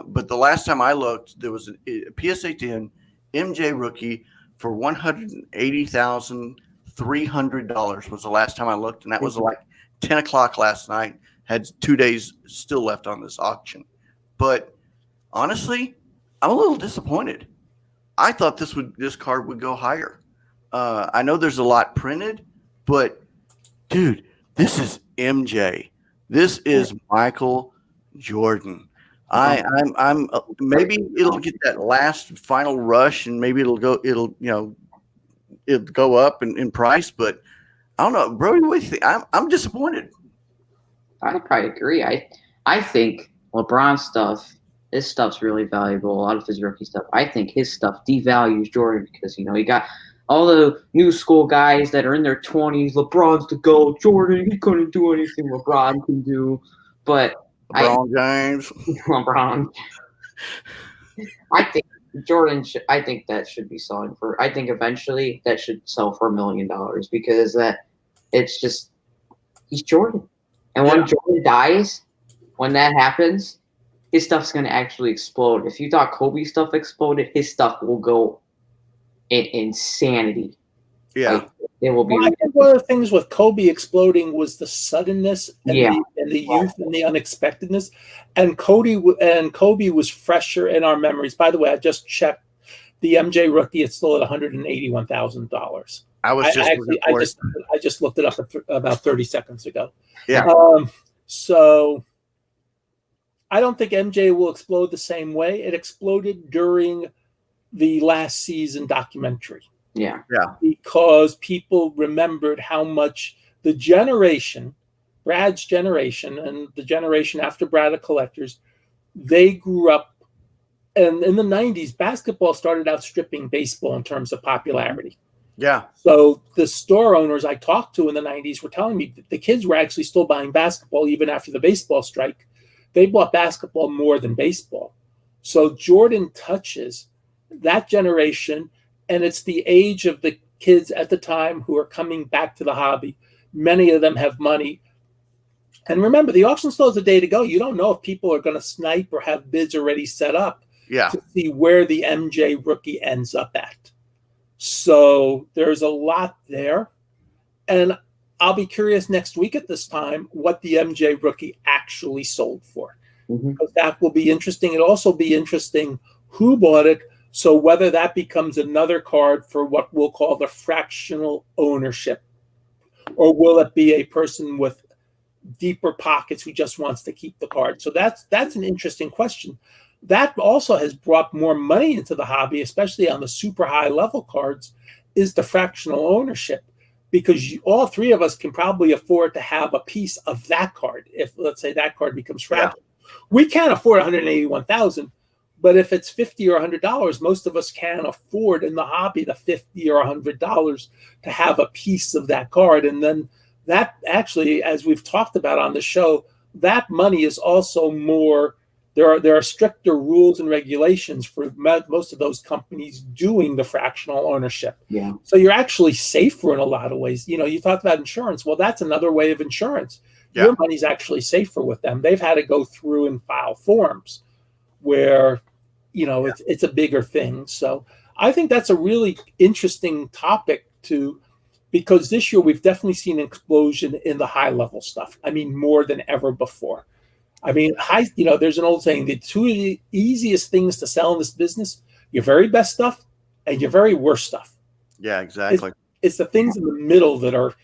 But the last time I looked, there was a PSA 10 MJ rookie for $180,300 was the last time I looked, and that was like 10 o'clock last night. Had 2 days still left on this auction. But honestly, I'm a little disappointed. I thought this card would go higher. I know there's a lot printed, but dude, this is MJ. This is Michael Jordan. I'm maybe it'll get that last final rush, and maybe it'll go up in price, but I don't know, Brody. What do you think? I'm disappointed. I probably agree. I think LeBron stuff, his stuff's really valuable. A lot of his rookie stuff. I think his stuff devalues Jordan because he got all the new school guys that are in their 20s. LeBron's the GOAT. Jordan, he couldn't do anything LeBron can do. But LeBron James. LeBron. I think Jordan. I think that should be selling for. I think eventually that should sell for $1 million because it's just he's Jordan. And when Jordan dies, when that happens, his stuff's going to actually explode. If you thought Kobe stuff exploded, his stuff will go in insanity. Yeah. Like, it will be. Well, I think one of the things with Kobe exploding was the suddenness and the youth and the unexpectedness. And Kobe was fresher in our memories. By the way, I just checked the MJ rookie. It's still at $181,000. I just looked it up about 30 seconds ago. Yeah. So I don't think MJ will explode the same way. It exploded during the last season documentary. Yeah. Yeah. Because people remembered how much the generation, Brad's generation and the generation after Brad of collectors, they grew up. And in the 90s, basketball started outstripping baseball in terms of popularity. Yeah. So the store owners I talked to in the 90s were telling me that the kids were actually still buying basketball even after the baseball strike. They bought basketball more than baseball. So Jordan touches that generation, and it's the age of the kids at the time who are coming back to the hobby. Many of them have money. And remember, the auction still has a day to go. You don't know if people are going to snipe or have bids already set up to see where the MJ rookie ends up at. So there's a lot there. And I'll be curious next week at this time what the MJ rookie actually sold for. Because that will be interesting. It'll also be interesting who bought it. So whether that becomes another card for what we'll call the fractional ownership, or will it be a person with deeper pockets who just wants to keep the card? So that's an interesting question. That also has brought more money into the hobby, especially on the super high level cards, is the fractional ownership, because all three of us can probably afford to have a piece of that card. If, let's say, that card becomes fractional, we can't afford 181,000, but if it's $50 or $100, most of us can afford in the hobby the $50 or $100 to have a piece of that card. And then that actually, as we've talked about on the show, that money is also more. There are stricter rules and regulations for most of those companies doing the fractional ownership. Yeah. So you're actually safer in a lot of ways. You know, you talked about insurance. Well, that's another way of insurance. Yeah. Your money's actually safer with them. They've had to go through and file forms where, you know, it's a bigger thing. So I think that's a really interesting topic because this year we've definitely seen an explosion in the high level stuff. I mean, more than ever before. I mean, there's an old saying, the two of the easiest things to sell in this business, your very best stuff and your very worst stuff. Yeah, exactly. It's the things in the middle that are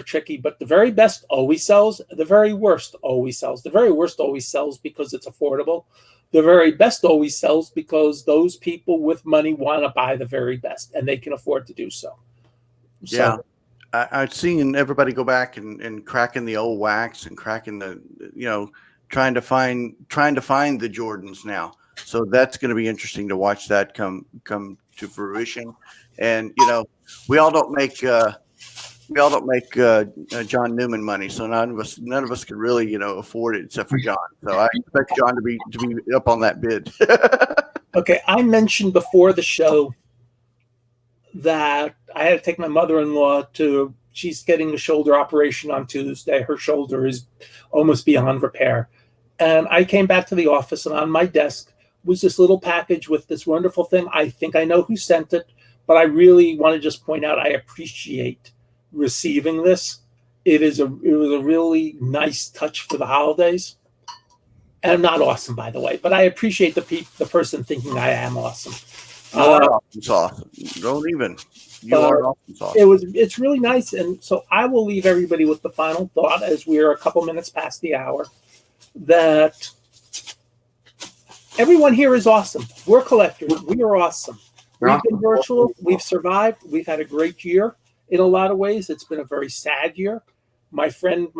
tricky, but the very best always sells. The very worst always sells. The very worst always sells because it's affordable. The very best always sells because those people with money want to buy the very best and they can afford to do so. Yeah. I've seen everybody go back and cracking the old wax and cracking the, trying to find the Jordans now. So that's going to be interesting to watch that come to fruition. And we all don't make John Newman money, so none of us can really afford it except for John. So I expect John to be up on that bid. Okay, I mentioned before the show that I had to take my mother-in-law she's getting a shoulder operation on Tuesday. Her shoulder is almost beyond repair. And I came back to the office, and on my desk was this little package with this wonderful thing. I think I know who sent it, but I really want to just point out I appreciate receiving this. It was a really nice touch for the holidays. And I'm not awesome, by the way, but I appreciate the person thinking I am awesome. It's awesome. Don't even. You are awesome. It's really nice. And so I will leave everybody with the final thought, as we're a couple minutes past the hour, that everyone here is awesome. We're collectors. We are awesome. We've been virtual. We've survived. We've had a great year in a lot of ways. It's been a very sad year. My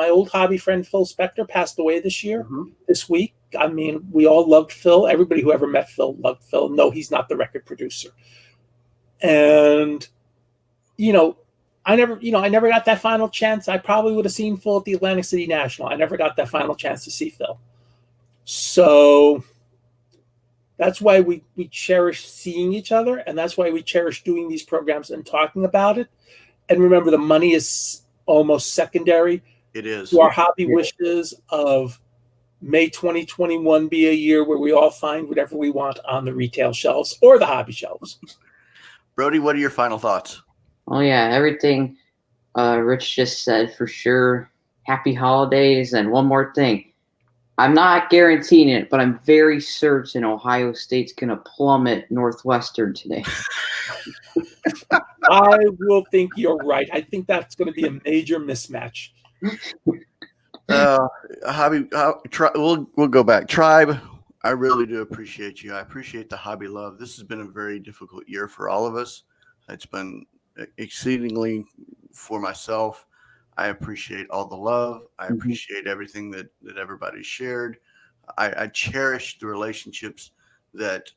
old hobby friend, Phil Spector, passed away this week. I mean, we all loved Phil. Everybody who ever met Phil loved Phil. No, he's not the record producer. And, I never got that final chance. I probably would have seen Phil at the Atlantic City National. I never got that final chance to see Phil. So that's why we cherish seeing each other, and that's why we cherish doing these programs and talking about it. And remember, the money is almost secondary. It is. To our hobby wishes of May 2021 be a year where we all find whatever we want on the retail shelves or the hobby shelves. Brody, what are your final thoughts? Oh, yeah, everything Rich just said for sure. Happy holidays. And one more thing. I'm not guaranteeing it, but I'm very certain Ohio State's going to plummet Northwestern today. I will think you're right. I think that's going to be a major mismatch. We'll go back. Tribe, I really do appreciate you. I appreciate the hobby love. This has been a very difficult year for all of us. It's been exceedingly for myself. I appreciate all the love. I appreciate everything that everybody shared. I cherish the relationships that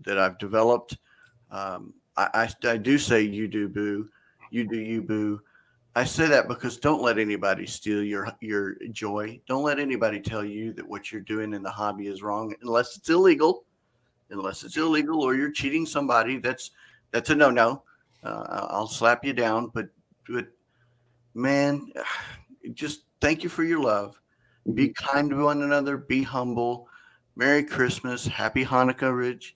I've developed. I do say you do, boo. You do you, boo. I say that because don't let anybody steal your joy. Don't let anybody tell you that what you're doing in the hobby is wrong, unless it's illegal. Unless it's illegal or you're cheating somebody, that's a no-no. I'll slap you down. But man, just thank you for your love. Be kind to one another. Be humble. Merry Christmas. Happy Hanukkah, Ridge.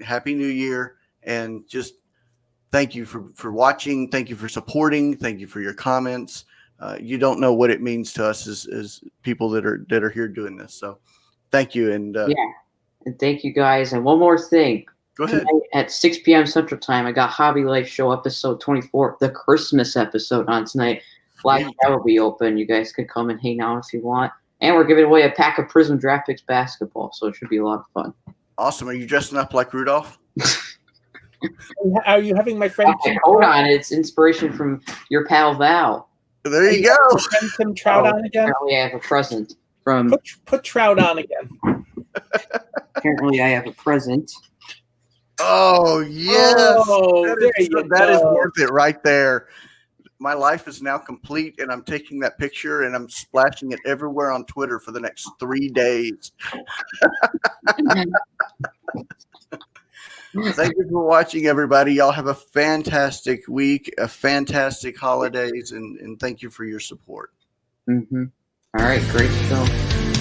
Happy New Year. And just thank you for watching. Thank you for supporting. Thank you for your comments. You don't know what it means to us as people that are here doing this. So thank you. And and thank you guys. And one more thing. Go ahead. Tonight at 6 p.m. Central Time, I got Hobby Life Show episode 24, the Christmas episode on tonight. Flash Chat will be open. You guys could come and hang out if you want. And we're giving away a pack of Prism Draft Picks basketball, so it should be a lot of fun. Awesome. Are you dressing up like Rudolph? Are you having my friend? Okay, hold on. It's inspiration from your pal Val. There you go. Your friend Tim Trout on again? Apparently I have a present from... Put Trout on again. Apparently I have a present. Oh, yes. Oh, that is worth it right there. My life is now complete, and I'm taking that picture and I'm splashing it everywhere on Twitter for the next 3 days. Thank you for watching, everybody. Y'all have a fantastic week, a fantastic holidays, and thank you for your support. All right, great show.